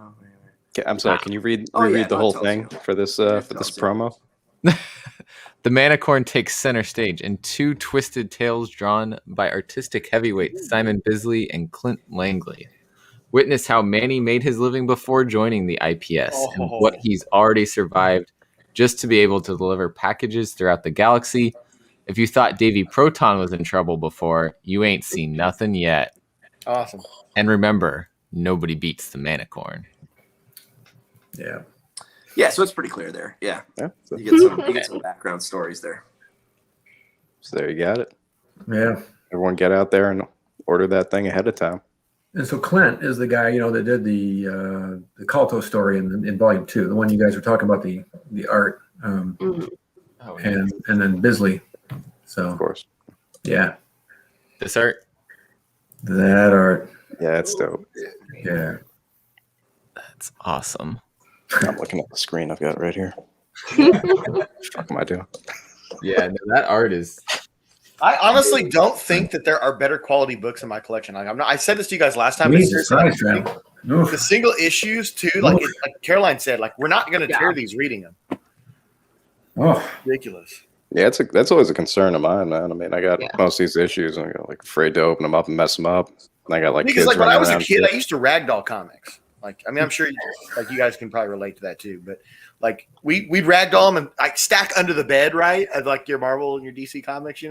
I'm sorry. Can you reread yeah, the whole thing for this promo? The Manicorn takes center stage in 2 twisted tales drawn by artistic heavyweights Simon Bisley and Clint Langley. Witness how Manny made his living before joining the IPS and what he's already survived just to be able to deliver packages throughout the galaxy. If you thought Davy Proton was in trouble before, you ain't seen nothing yet. Awesome. And remember, nobody beats the Manicorn. Yeah. Yeah, so it's pretty clear there. Yeah. So You get some background stories there. there you got it. Yeah. Everyone get out there and order that thing ahead of time. And so Clint is the guy, that did the Kalto story in volume 2, the one you guys were talking about the art, and then Bisley. So Of course. yeah, This art? that art. Yeah, it's dope. Yeah. That's awesome. I'm looking at the screen I've got right here. What the fuck am I doing? Yeah, no, that art is... I honestly don't think that there are better quality books in my collection. Like I said this to you guys last time. Jesus Christ, man. The single issues too, like Caroline said, like we're not going to tear these reading them. Oh, Ridiculous. Yeah, that's always a concern of mine, man. I mean, I got most of these issues, and I got like afraid to open them up and mess them up. And I got like because kids like when I was a around kid, I used to ragdoll comics. Like, I mean, I'm sure you guys can probably relate to that too. But like we'd ragdoll them and like stack under the bed, right? Of like your Marvel and your DC comics,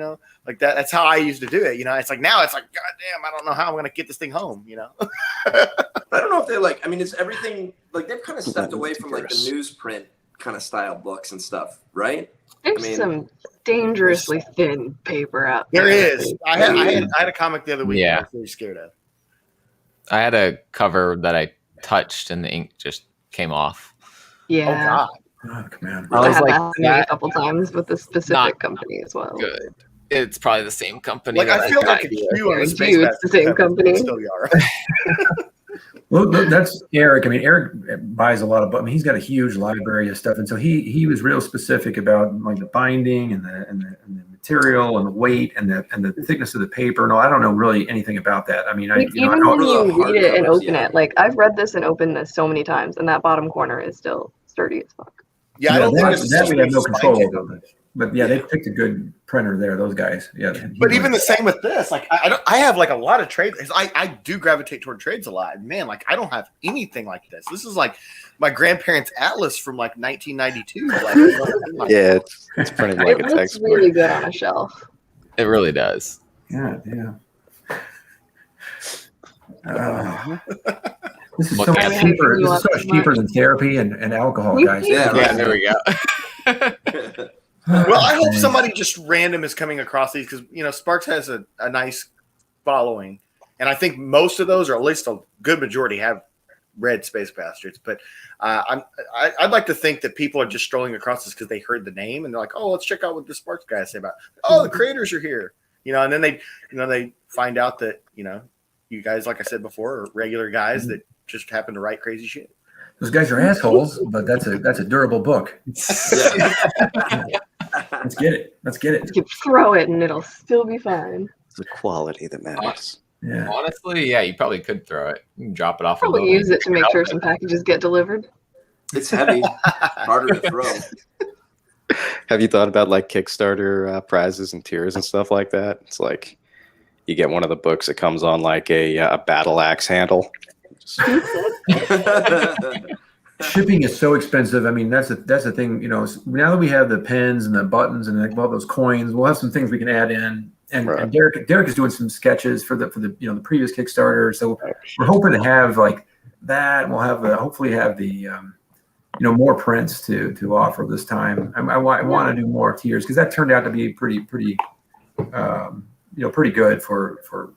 like that. That's how I used to do it. It's like now it's like, God damn, I don't know how I'm going to get this thing home. I don't know if they're like, I mean, it's everything like they've kind of stepped away from like the newsprint kind of style books and stuff, right? There's some dangerously thin paper out there. There is. I had a comic the other week. Yeah. I was really scared of. I had a cover that I touched and the ink just came off. Yeah. Oh God. fuck, man. I I was had like, that happen to me a that couple times with a specific not company as well. good. It's probably the same company. Like I feel like a Q on the Guarantee Space you it's the Bastard same cover. company. It's still Yara. Well, that's Eric. I mean, Eric buys a lot of books. I mean, he's got a huge library of stuff, and so he was real specific about like the binding and the material and the weight and the thickness of the paper. No, I don't know really anything about that. I mean, Even when you read it and open it, like I've read this and opened this so many times, and that bottom corner is still sturdy as fuck. Yeah, I don't think that we have no control over. over. But yeah, they picked a good printer there. Those guys. Yeah. But even the same with this, like I have like a lot of trades. I do gravitate toward trades a lot. Man, like I don't have anything like this. This is like my grandparents' atlas from like 1992. Like, yeah, it's printed like It a looks textbook. really good on a shelf. It really does. Yeah. This is so much cheaper. This is so much cheaper than therapy and alcohol, guys. Yeah, right. Yeah, there we go. Well, I hope somebody just random is coming across these because Sparks has a nice following, and I think most of those, or at least a good majority, have read Space Bastards. But I'd like to think that people are just strolling across this because they heard the name and they're like, "Oh, let's check out what the Sparks guys say about it. Oh, the creators are here," and then they find out that you guys, like I said before, are regular guys that just happen to write crazy shit. Those guys are assholes, but that's a durable book. Let's get it. You can throw it and it'll still be fine. It's the quality that matters. Yeah. Honestly, yeah, you probably could throw it. You can drop it off. Probably use it to make sure some packages get delivered. It's heavy, harder to throw. Have you thought about like Kickstarter prizes and tiers and stuff like that? It's like you get one of the books that comes on like a battle axe handle. Shipping is so expensive. I mean, that's the thing. Now that we have the pens and the buttons and all those coins, we'll have some things we can add in. And, right. and Derek is doing some sketches for the the previous Kickstarter. So we're hoping to have like that. We'll have hopefully have the more prints to offer this time. I want to do more tiers because that turned out to be pretty pretty good for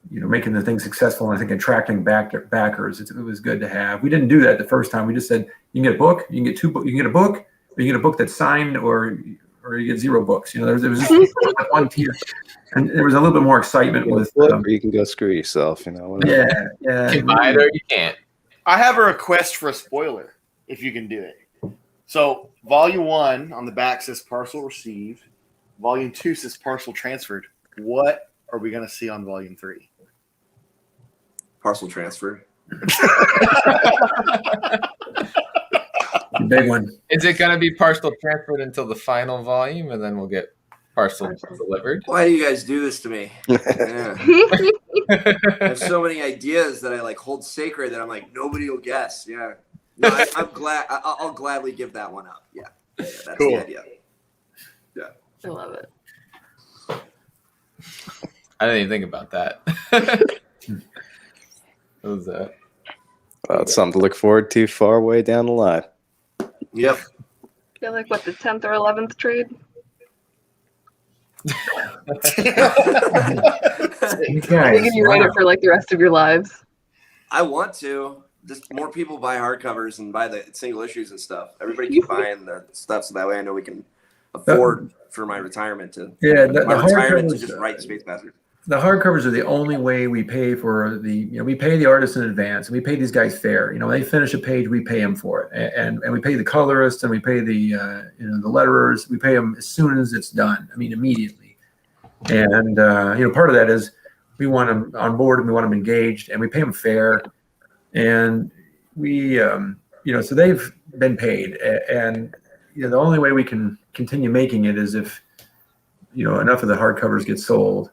making the thing successful, and I think attracting backers. It was good to have. We didn't do that the first time. We just said you can get a book, you can get 2 books, you can get a book, or you get a book that's signed, or you get 0 books. There was just one tier, and there was a little bit more excitement with. Or you can go screw yourself. Yeah. You can buy it or you can't. I have a request for a spoiler, if you can do it. So, Volume 1 on the back says parcel received. Volume 2 says parcel transferred. What are we going to see on Volume 3? Parcel transfer. Big one. Is it going to be parcel transferred until the final volume, and then we'll get parcel delivered? Why do you guys do this to me? Yeah. I have so many ideas that I like hold sacred that I'm like nobody will guess. Yeah, no, I'm glad. I'll gladly give that one up. Yeah, that's cool. The idea. Yeah, I love it. I didn't even think about that. What was that? Well, it's something to look forward to far way down the line. Yep. Feel like what, the 10th or 11th trade? Thinking you write it for like the rest of your lives. I want to. Just more people buy hardcovers and buy the single issues and stuff. Everybody keep buying the stuff so that way I know we can afford for my retirement to just write Space Bastards. The hardcovers are the only way we pay for we pay the artists in advance, and we pay these guys fair. When they finish a page, we pay them for it, and we pay the colorists, and we pay the the letterers. We pay them as soon as it's done. I mean, immediately. And part of that is we want them on board and we want them engaged, and we pay them fair. And we so they've been paid, and the only way we can continue making it is if enough of the hardcovers get sold.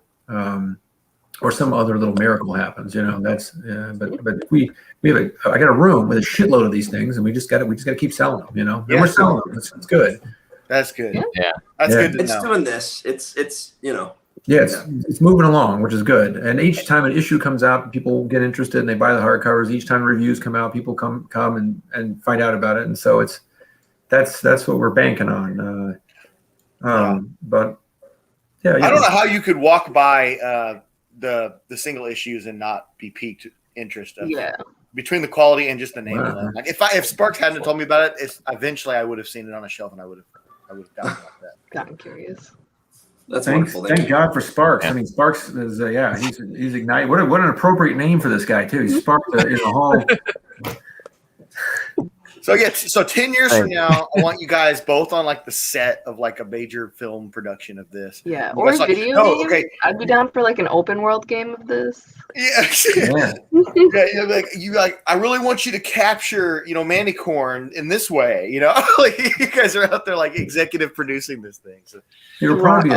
Or some other little miracle happens, That's but we have I got a room with a shitload of these things, and we just got to keep selling them, And we're selling them. It's good. That's good. Yeah, that's good. To it's know. doing this. It's it's moving along, which is good. And each time an issue comes out, people get interested and they buy the hardcovers. Each time reviews come out, people come and find out about it, and so that's what we're banking on. But. Yeah, I don't know how you could walk by the single issues and not be piqued interest of between the quality and just the name of them. Like if Sparks hadn't told me about it, eventually I would have seen it on a shelf and I would have gotten about that. Gotten curious. That's wonderful. Thank God for Sparks. I mean, Sparks is he's ignited. What an appropriate name for this guy too. He's sparked in the hall. So 10 years from now, I want you guys both on like the set of like a major film production of this. Yeah, or a video game. Okay. I'd be down for like an open world game of this. Yeah. I really want you to capture, Manticorn in this way, like you guys are out there like executive producing this thing. So it'll probably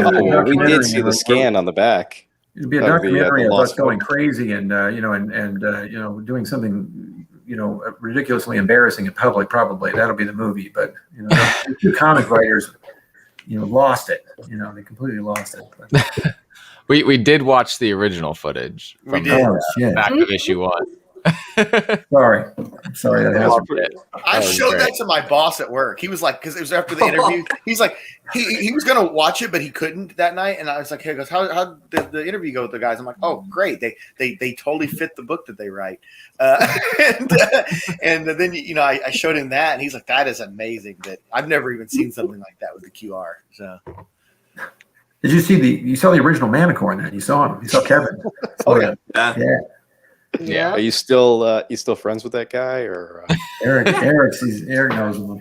we did see the scan on the back. It'd be a documentary of us going crazy and doing something ridiculously embarrassing in public. Probably that'll be the movie. But the 2 comic writers, lost it. They completely lost it. We did watch the original footage We from did. Oh shit! back of issue 1. Sorry, that happened. I That was showed great. that to my boss at work. He was like, because it was after the interview. He's like, he was gonna watch it, but he couldn't that night. And I was like, hey, he goes, how did the interview go with the guys? I'm like, oh, great. They totally fit the book that they write. And then I showed him that, and he's like, that is amazing. That I've never even seen something like that with the QR. So. Did you saw the original Manicorn then? You saw him. You saw Kevin. Oh yeah. Yeah. Yeah. Are you still friends with that guy or? Eric knows him.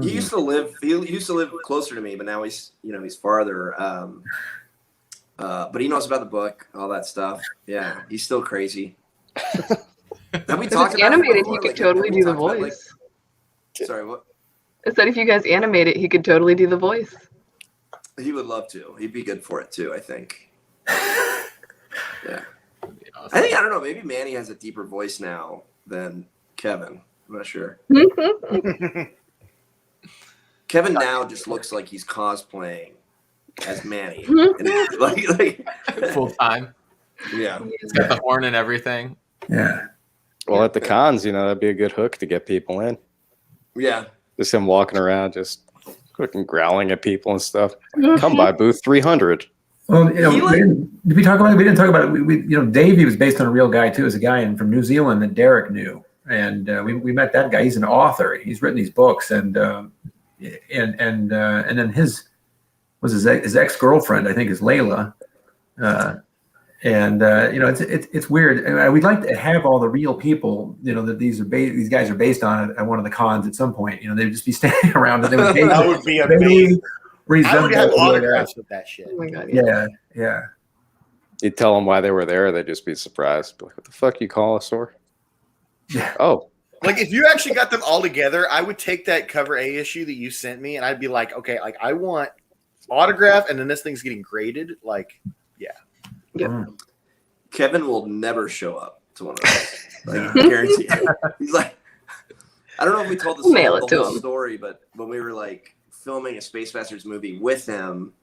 He used to live. He used to live closer to me, but now he's farther. But he knows about the book, all that stuff. Yeah, he's still crazy. Have we If talked it's about it animated, before? he could Like, totally have we do the talked about, voice. Sorry, what? I said if you guys animate it, he could totally do the voice. He would love to. He'd be good for it too, I think. Yeah. Awesome. I don't know. Maybe Manny has a deeper voice now than Kevin. I'm not sure. Kevin now just looks like he's cosplaying as Manny. And like Full time. yeah. He's got the horn and everything. Yeah. Well, at the cons, that'd be a good hook to get people in. Yeah. Just him walking around, just fucking growling at people and stuff. Come by booth 300. Well, did we talk about it? We didn't talk about it. We Davey was based on a real guy too. As a guy from New Zealand that Derek knew, and we met that guy. He's an author. He's written these books, and then his ex-girlfriend, I think, is Layla. It's weird. And we'd like to have all the real people, that these guys are based on at one of the cons at some point. They'd just be standing around and they would That would be amazing. I would have autographs with that shit. Oh my god. Yeah. You'd tell them why they were there. They'd just be surprised. Be like, what the fuck you call us for? Yeah. Oh. Like if you actually got them all together, I would take that cover A issue that you sent me, and I'd be like, okay, like I want autograph, and then this thing's getting graded. Like, yeah. Yep. Kevin will never show up to one of those. Like, I guarantee it. He's like, I don't know if we told the Mail it to whole him. story, but when we were like filming a Space Bastards movie with him,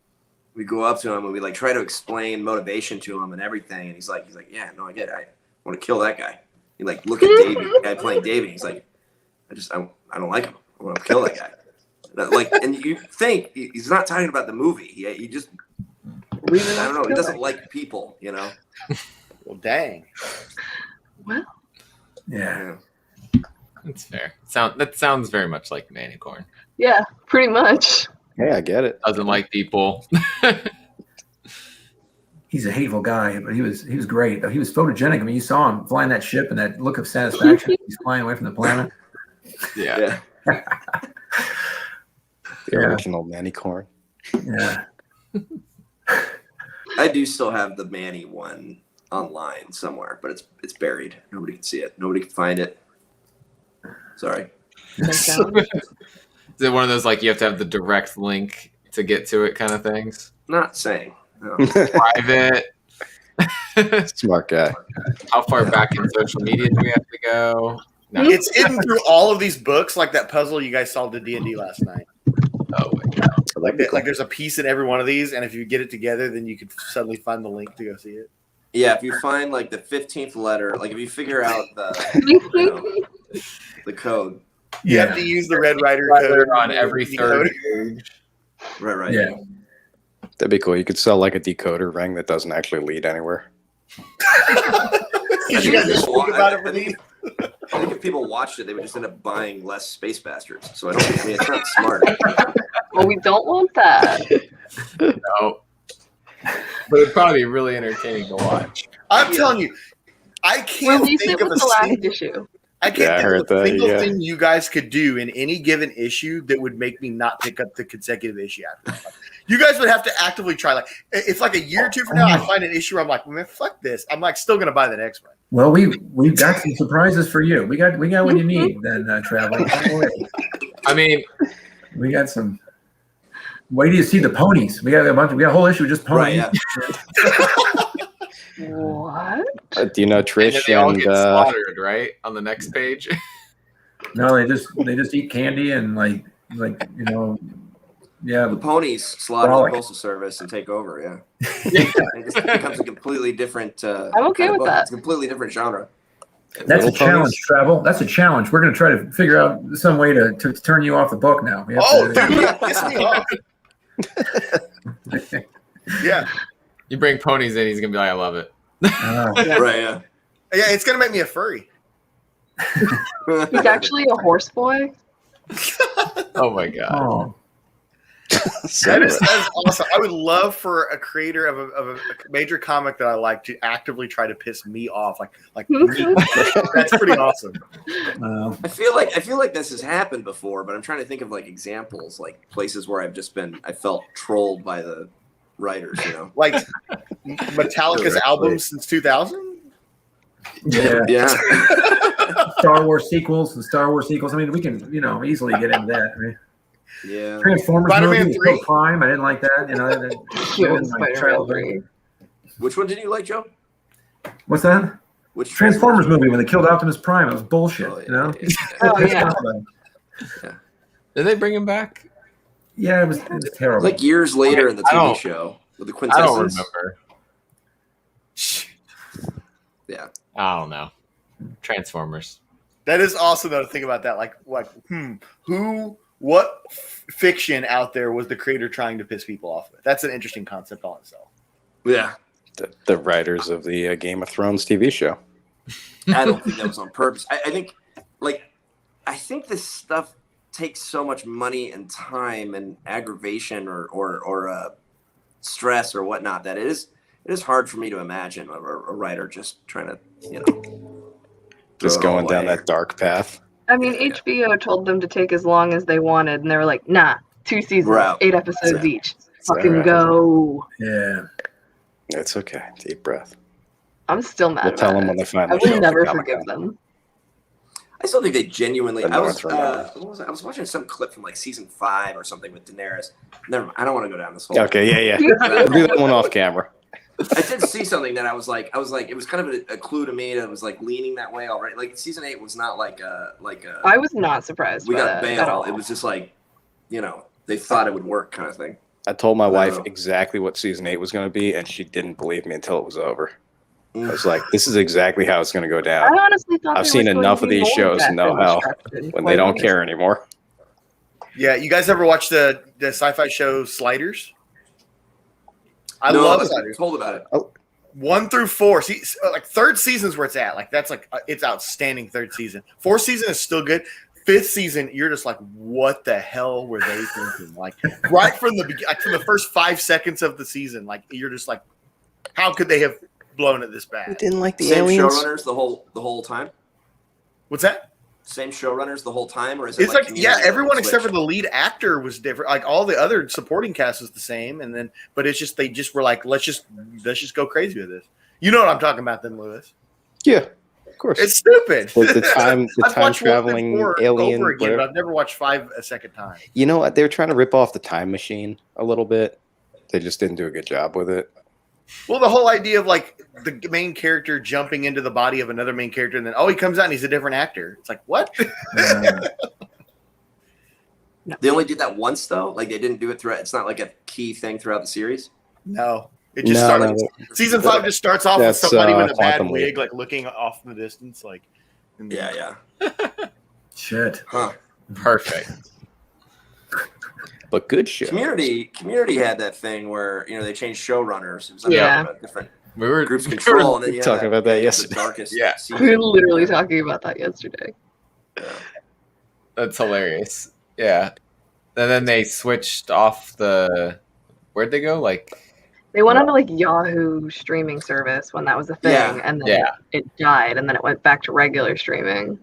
we go up to him and we like try to explain motivation to him and everything, and he's like, yeah, no, I get it. I want to kill that guy. He like look at Davey, the guy playing Davey. He's like, I don't like him. I want to kill that guy. Like, and you think he's not talking about the movie. He just, I don't know. He doesn't like people, Well, dang. Well, Yeah. That's fair. That sounds very much like Manicorn. yeah, pretty much. Yeah, I get it. Doesn't like people. He's a hateful guy, but he was great. He was photogenic. I mean, you saw him flying that ship and that look of satisfaction. He's flying away from the planet. Yeah. The original Manicorn. Yeah. I do still have the Manny one online somewhere, but it's buried. Nobody can see it. Nobody can find it. Sorry. Is it one of those like you have to have the direct link to get to it kind of things? Not saying. No. Private. Smart guy. How far back in social media do we have to go? No. It's hidden through all of these books, like that puzzle you guys solved at D&D last night. Oh my god. Like there's a piece in every one of these, and if you get it together, then you could suddenly find the link to go see it. Yeah, if you find like the 15th letter, like if you figure out the code. You have to use the Red Rider code on every third page. Right. Yeah. That'd be cool. You could sell like a decoder ring that doesn't actually lead anywhere. You guys just think about it for these. I think if people watched it, they would just end up buying less Space Bastards. So it's not smart. Well, we don't want that. No. But it'd probably be really entertaining to watch. I'm telling you, I can't Release think it of with a the last single, issue. I can't Yeah, I think heard of a that, single yeah. thing you guys could do in any given issue that would make me not pick up the consecutive issue after. You guys would have to actively try. Like, it's like a year or two from now, I find an issue where I'm like, man, fuck this. I'm like still gonna buy the next one. Well, we've got some surprises for you. We got what you need then, Traveler. Don't worry. I mean, We got some. Wait till you see the ponies. We got a whole issue of just ponies. Right, yeah. What? Do you know and then Trish they all and get slaughtered, right? On the next page. No, they just eat candy and like Yeah. The ponies slaughter Frolic. the postal service and take over. Yeah. It just becomes a completely different. I'm okay kind of with book. that. It's a completely different genre. That's Little a challenge, ponies? Travel. That's a challenge. We're going to try to figure out some way to turn you off the book now. We have Oh, to- dude, piss me off. Yeah. You bring ponies in, he's gonna be like, I love it. Right. Yeah. Yeah, it's gonna make me a furry. He's actually a horse boy. Oh my god. Oh. That is awesome. I would love for a creator of a major comic that I like to actively try to piss me off. Like me. That's pretty awesome. I feel like this has happened before, but I'm trying to think of like examples, like places where I felt trolled by the writers. You know. Like Metallica's albums since 2000. Yeah. Yeah. Star Wars sequels. I mean, we can, easily get into that. I mean, Yeah. Transformers Spider-Man movie, 3. Prime. I didn't like that. That was my Spider-Man childhood. 3. Which one did you like, Joe? What's that? Which Transformers movie when they killed Optimus Prime. It was bullshit. Oh, yeah, Oh, yeah. Did they bring him back? Yeah, it was terrible. Like years later in the I don't- TV show with the I don't quintessence. remember. Yeah. I don't know. Transformers. That is awesome though to think about that. What fiction out there was the creator trying to piss people off with? That's an interesting concept on itself. Yeah. The writers of the Game of Thrones TV show. I don't think that was on purpose. I think this stuff takes so much money and time and aggravation or stress or whatnot that it is hard for me to imagine a writer just trying to, Just throw it going down away. that dark path. I mean, HBO told them to take as long as they wanted, and they were like, nah, 2 seasons, Right. 8 episodes It's each. all Fucking right. go. Yeah. It's okay. Deep breath. I'm still mad We'll about tell them it. when they I finally show will up never at forgive Comic-Con. them. I still think they genuinely. The I was North Remember. I was watching some clip from like season 5 or something with Daenerys. Never mind. I don't want to go down this whole. Okay, yeah. We'll do that one off camera. I did see something that I was like, it was kind of a clue to me that it was like leaning that way already. Like season 8 was not like a. I was not surprised We by got that at all. bail. It was just like, they thought it would work kind of thing. I told my wife Wow. exactly what season 8 was going to be, and she didn't believe me until it was over. I was like, this is exactly how it's going to go I down honestly thought I've they seen were going enough to of be these more shows to know how destruction. when Quite they don't honestly. care anymore. Yeah, you guys ever watch the sci-fi show Sliders? I No, love was Sliders. told about it. 1 through 4. See, like third season's where it's at. Like that's like it's outstanding. Third season. Fourth season is still good. Fifth season, you're just like, what the hell were they thinking? Like right from from the first 5 seconds of the season, like you're just like, how could they have blown it this bad? Didn't like the Same aliens. showrunners the whole time. What's that? Same showrunners the whole time, or is it It's like Community that everyone except for switched? the lead actor was different. Like all the other supporting cast was the same, and then but it's just they just were like, let's just go crazy with this. You know what I'm talking about, then, Lewis? Yeah, of course. It's stupid. the time I've watched traveling 1 through 4 alien. over again, whatever. but I've never watched 5 a second time. You know what? They were trying to rip off the time machine a little bit. They just didn't do a good job with it. Well, the whole idea of like the main character jumping into the body of another main character, and then he comes out and he's a different actor. It's like what? They only did that once though. Like they didn't do it throughout. It's not like a key thing throughout the series. No, it just No, started. no, Season 5 just starts off with That's, somebody with a bad Quantum Leap. wig, like looking off in the distance, like. and- Yeah. Shit. Huh. Perfect. But good shit. Community had that thing where they changed showrunners. It was Yeah. about different We were groups control, and then you had talking about that the yesterday. darkest Yeah. season. We were literally talking about that yesterday. That's hilarious. Yeah. And then they switched off the. Where'd they go? Like. They went on to like Yahoo streaming service when that was a thing, Yeah. and then Yeah. it died, and then it went back to regular streaming.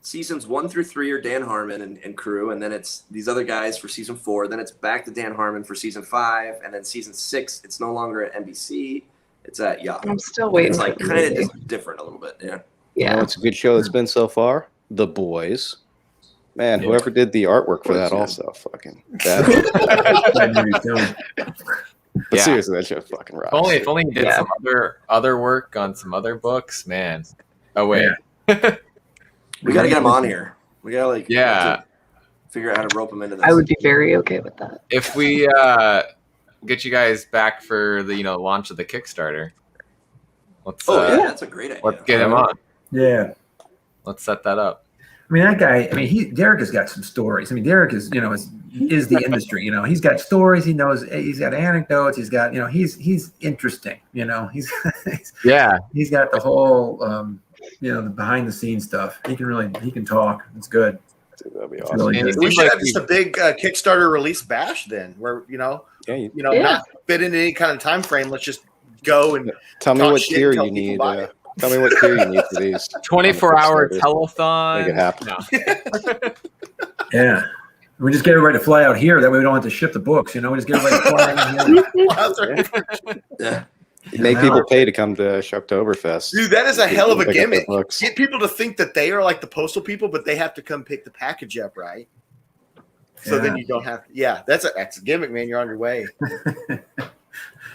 Seasons 1 through 3 are Dan Harmon and crew, and then it's these other guys for season 4. Then it's back to Dan Harmon for season 5, and then season 6. It's no longer at NBC. It's at Yahoo. I'm still waiting. It's for like the kind of movie. just different a little bit. Yeah. You know, Yeah. it's a good show that's been so far. The Boys. Man, Yeah. whoever did the artwork for that Yeah. also fucking that. Bad movie too. But Yeah. seriously, that show fucking rocks. If only he did Yeah. some other work on some other books, man. Oh wait. We got to get him on here. We got to Yeah. figure out how to rope them into this. I would be very okay with that. If we get you guys back for the launch of the Kickstarter, let's that's a great idea. let's get him on. Yeah. Let's set that up. I mean, that guy. I mean, Derek has got some stories. I mean, Derek is is the industry. He's got stories. He knows. He's got anecdotes. He's got he's interesting. He's he's got the whole the behind the scenes stuff. He can talk. It's good. That'd be It's awesome. really good. We should have just a big Kickstarter release bash then, where not fit into any kind of time frame. Let's just go and tell me what tier you need. Tell me what tier you need for these. 24-hour telethon. Make it happen. Yeah. We just get everybody to fly out here. That way we don't have to ship the books. We just get everybody to fly out here. Yeah. Make people pay to come to Sharptoberfest. Dude, that is a hell of a Pick up gimmick. their books. Get people to think that they are like the postal people, but they have to come pick the package up, right? So then you don't have to. Yeah, that's a gimmick, man. You're on your way.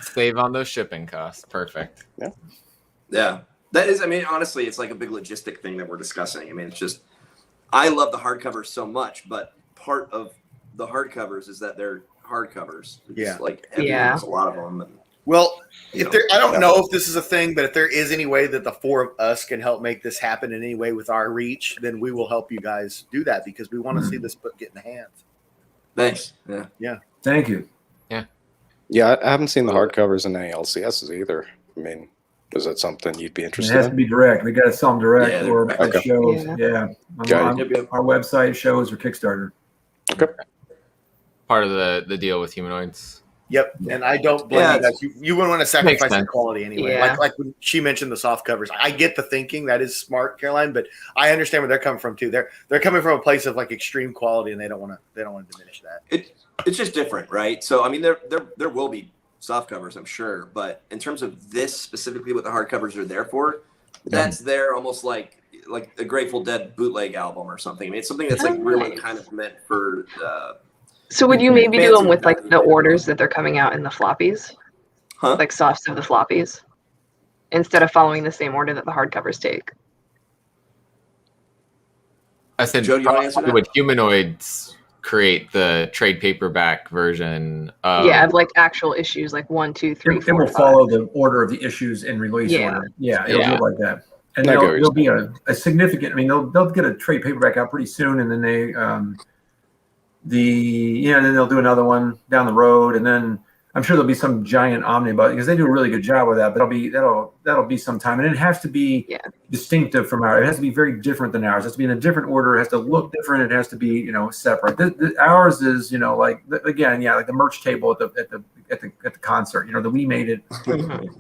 Save on those shipping costs. Perfect. Yeah. That is, honestly, it's like a big logistic thing that we're discussing. It's just, I love the hardcovers so much, but part of the hardcovers is that they're hardcovers. Yeah. There's a lot of them. And, Well, I don't know if this is a thing, but if there is any way that the four of us can help make this happen in any way with our reach, then we will help you guys do that because we want to see this book get in the hands. Thanks. Yeah. Thank you. Yeah, I haven't seen the hardcovers in any LCSs either. Is that something you'd be It interested has to in? be direct. We got to sell them direct Yeah, or okay. at shows. Yeah. Our website, shows, or Kickstarter. Okay. Part of the deal with humanoids. Yep. And I don't blame you guys. You wouldn't want to sacrifice the sense. quality anyway. Yeah. Like when she mentioned the soft covers. I get the thinking. That is smart, Caroline, but I understand where they're coming from too. They're coming from a place of like extreme quality and they don't want to diminish that. it's just different, right? So, there will be soft covers, I'm sure, but in terms of this specifically, what the hardcovers are there for, that's there almost like a Grateful Dead bootleg album or something. It's something that's really kind of meant for. So would you maybe do them with like the orders that they're coming out in the floppies, Huh? like softs of the floppies, instead of following the same order that the hardcovers take? I said, Joe, do you want to answer that? would humanoids create the trade paperback version of Of like actual issues, like 1, 2, 3, It 4, will 5. follow the order of the issues in release Yeah. order. Yeah, it'll do it like that. And I get what there'll you're be a significant. They'll get a trade paperback out pretty soon, and then then they'll do another one down the road, and then I'm sure there'll be some giant omnibus because they do a really good job with that. But that'll be some time, and it has to be distinctive from ours. It has to be very different than ours. It has to be in a different order. It has to look different. It has to be separate. Ours is like the merch table at the concert. That we made it.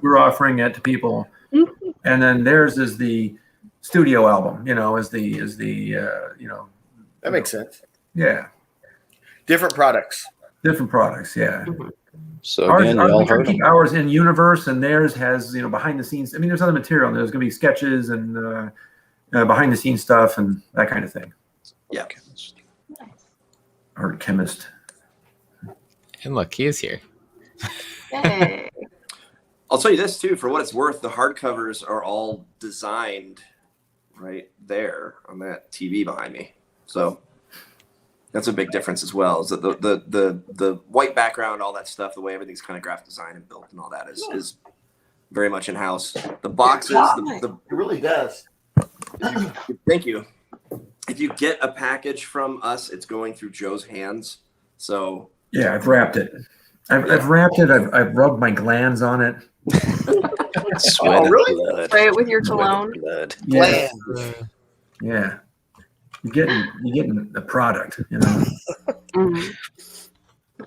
We're offering it to people, and then theirs is the studio album. Is the That makes sense. Yeah. Different products. Different products, yeah. So again, you all we try heard to keep ours in universe, and theirs has behind the scenes. There's other material. There's going to be sketches and behind the scenes stuff and that kind of thing. Yeah. Art chemist. And look, he is here. Yay. I'll tell you this too, for what it's worth, the hardcovers are all designed right there on that TV behind me. So that's a big difference as well. Is that the white background, all that stuff, the way everything's kind of graphic design and built and all that is very much in house. The boxes, It really does. thank you. If you get a package from us, it's going through Joe's hands. So Yeah, I've wrapped it. I've wrapped it. I've rubbed my glands on it. Sweat and really? blood. Spray it with your Sweat and cologne. blood. Yeah. Yeah. You're getting the product,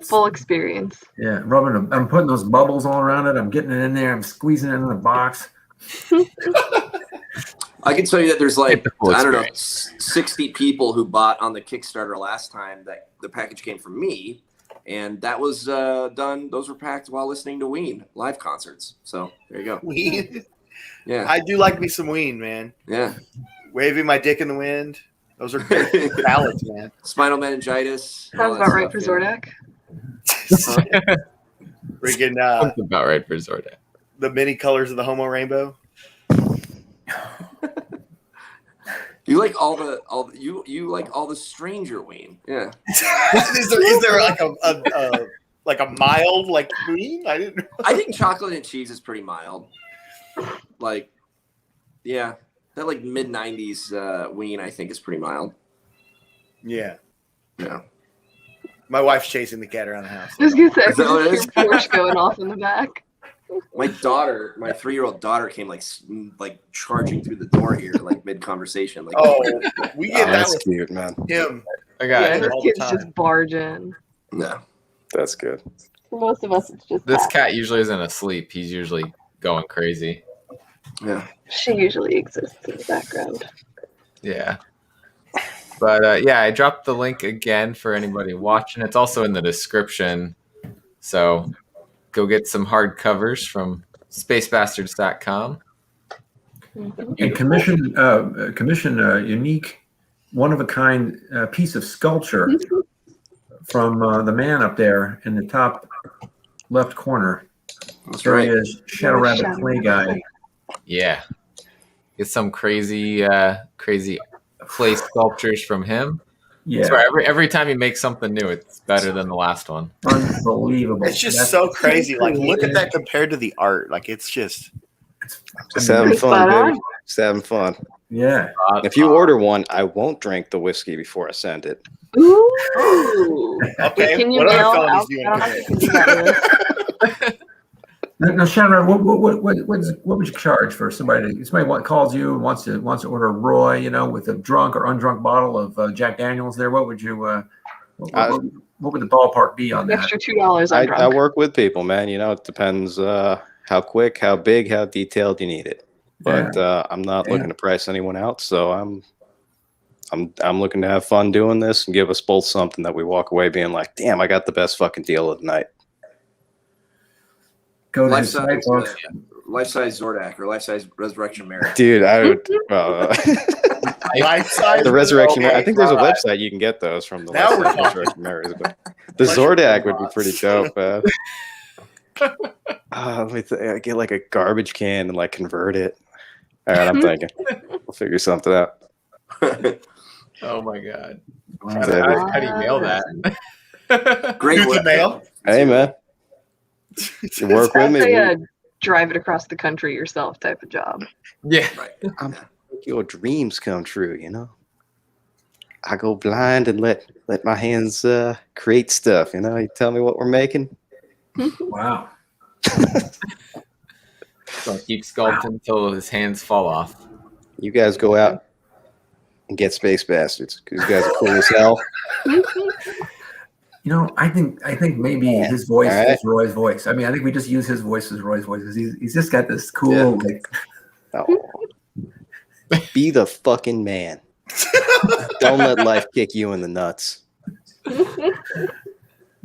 Full experience. Yeah, I'm putting those bubbles all around it. I'm getting it in there. I'm squeezing it in the box. I can tell you that there's Get the full 60 people who bought on the Kickstarter last time that the package came from me. And that was done. Those were packed while listening to Ween live concerts. So there you go. Ween. Yeah. I do like me some Ween, man. Yeah. Waving my dick in the wind. Those are great ballads, man. Spinal meningitis. Sounds about right for Zordak. Freaking Sounds about right for Zorda. the many colors of the homo rainbow. You like all the you like all the stranger ween. Yeah. is there like a mild like ween? I didn't know. I think chocolate and cheese is pretty mild. Like, yeah, that like mid 90s ween I think is pretty mild. Yeah. Yeah. My wife's chasing the cat around the house. I was gonna say, I Is that what it can is? just hear Porsche going off in the back. My 3-year-old daughter came like charging through the door here, like mid conversation. Like, Oh, we get that That's with cute, man. him. I got Yeah, it. his all the kids time. just barge in. no. That's good. For most of us, it's just This that. cat usually isn't asleep. He's usually going crazy. Yeah. She usually exists in the background. Yeah. But yeah, I dropped the link again for anybody watching. It's also in the description. So go get some hardcovers from spacebastards.com. And commission a unique, one of a kind piece of sculpture from the man up there in the top left corner. That's There he right. is, Shadow Rabbit Shadow Clay Rabbit. Guy. Yeah. Get some crazy clay sculptures from him. Yeah, So every time he makes something new, it's better than the last one. unbelievable. It's just That's- so crazy. Like, look at that compared to the art. Like, it's just. Just having Pretty fun, spot baby. on. Just having fun. Yeah. If you order one, I won't drink the whiskey before I send it. Ooh. Okay, Can you what mail other felonies out? do you I don't want know to if you can do that, Liz. Now, Shadow, what would you charge for somebody calls you and wants to order a Roy, with a drunk or undrunk bottle of Jack Daniels there? What would you what would the ballpark be on that? Extra $2 on I drunk. work with people, man. It depends how quick, how big, how detailed you need it. But I'm not looking to price anyone out, so I'm looking to have fun doing this and give us both something that we walk away being like, damn, I got the best fucking deal of the night. Go to his site, folks. Life-size Zordak or life-size Resurrection Mary. Dude, I would Life-size? the Resurrection. Okay, I think there's a all right. website you can get those from the Now we're Life-size talking. Resurrection Marys, but the Unless Zordak you're would be robots. pretty dope, man. Let me get like a garbage can and like convert it. All right, I'm thinking we'll figure something out. Oh my god. Wow. How do you mail that? Great Use the work. mail? Hey, man, you work with That's me. a drive it across the country yourself type of job. Yeah. Right. Make your dreams come true. I go blind and let my hands create stuff. You tell me what we're making. Wow. So keep sculpting until his hands fall off. You guys go out and get Space Bastards because you guys are cool as hell. I think maybe his voice All right. is Roy's voice. I mean, I think we just use his voice as Roy's voice because he's just got this cool, Oh. Be the fucking man. Don't let life kick you in the nuts.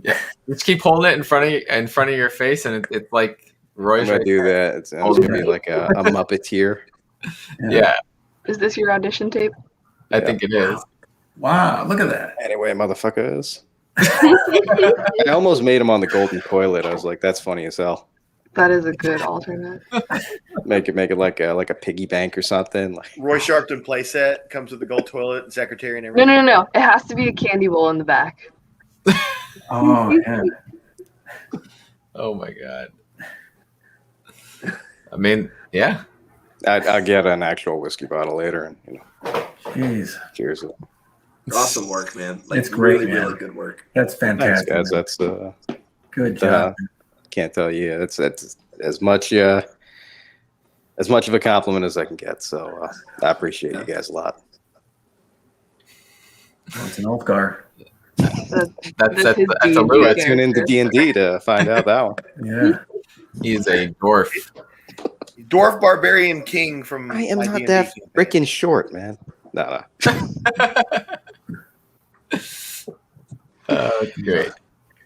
Yeah. Just keep holding it in front of your face, and it's like I'm Roy's gonna right do there. that. It's gonna be like a Muppeteer. Yeah, Is this your audition tape? I think it is. Wow, look at that. Anyway, motherfuckers. I almost made him on the golden toilet. I was like, that's funny as hell. That is a good alternate. Make it like a piggy bank or something. Like, Roy Sharpton playset comes with the gold toilet and secretary and No, everything. no. It has to be a candy bowl in the back. Oh, yeah. Oh my god. I mean, yeah. I'll get an actual whiskey bottle later, and Jeez. cheers. Awesome work, man. It's great, really, man. really good work. That's Thanks, fantastic. guys. That's Good job. can't tell you. It's as much of a compliment as I can get. So I appreciate you guys a lot. Oh, it's an Ulfgar. That's his a D&D Lewis. character. Tune into D&D to find out that one. Yeah. He's a dwarf. Dwarf Barbarian King from. I am my not D&D that campaign. freaking short, man. No. That's great.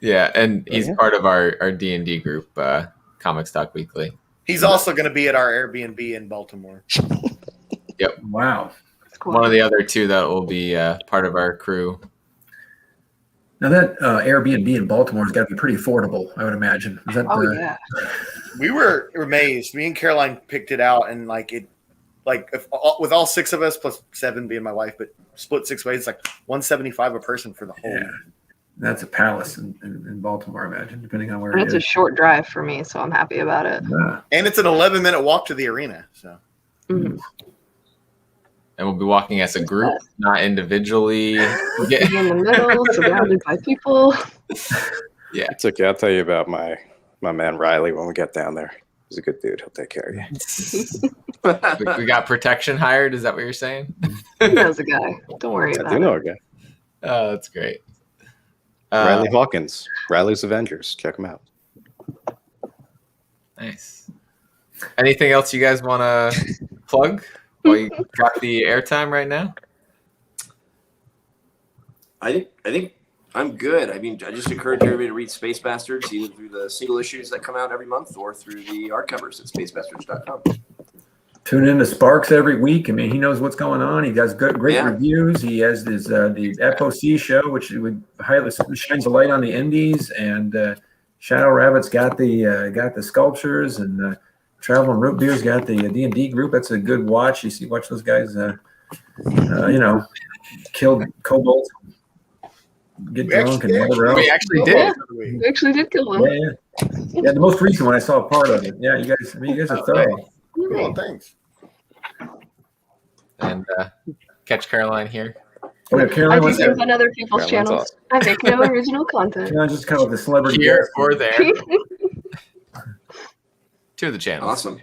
Yeah, and he's Yeah. part of our D&D group, Comics Talk Weekly. He's also going to be at our Airbnb in Baltimore. Wow. It's cool. One of the other two that will be part of our crew. Now that Airbnb in Baltimore has got to be pretty affordable, I would imagine. Is that, Oh yeah. We were amazed. Me and Caroline picked it out, and like like with all 6 of us plus 7 being my wife, but split 6 ways, it's like $175 a person for the whole. Yeah. That's a palace in Baltimore, I imagine, depending on where And it it's is. a short drive for me, so I'm happy about it. Yeah. And it's an 11-minute walk to the arena. So. Mhm. And we'll be walking as a group, not individually. Be in the middle, surrounded by people. Yeah. It's okay. I'll tell you about my man Riley when we get down there. He's a good dude. He'll take care of you. We got protection hired. Is that what you're saying? He knows a guy. Don't worry I about do it. know a guy. Oh, that's great. Riley Hawkins. Riley's Avengers. Check him out. Nice. Anything else you guys want to plug? Well, you got the airtime right now. I think I'm good. I mean, I just encourage everybody to read Space Bastards either through the single issues that come out every month or through the art covers at spacebastards.com. Tune in to Sparks every week. I mean, he knows what's going on. He does great reviews. He has his the FOC show, which would highly shines a light on the indies. And Shadow Rabbit's got the sculptures, and Traveling Root Beer's got the D&D group. That's a good watch. You see, watch those guys. Kill kobolds, get drunk, and whatever else. We actually did. We actually did kill him. Yeah. The most recent one I saw a part of it. Yeah, you guys are thorough. Cool, thanks. And catch Caroline here. Oh, yeah, I Caroline do was things on other people's Caroline's channels. awesome. I make no original content. Caroline's just kind of like the celebrity Here guest. or there. 2 of the channels. Awesome.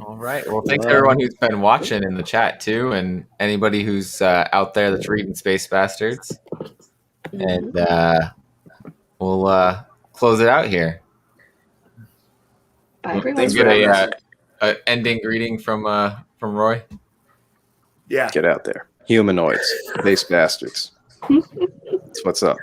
All right. Well, thanks to everyone who's been watching in the chat too, and anybody who's out there that's reading Space Bastards. And we'll close it out here. Bye, everyone. Thanks Get for having us. a ending greeting from Roy. Yeah. Get out there. Humanoids. Space bastards. That's what's up.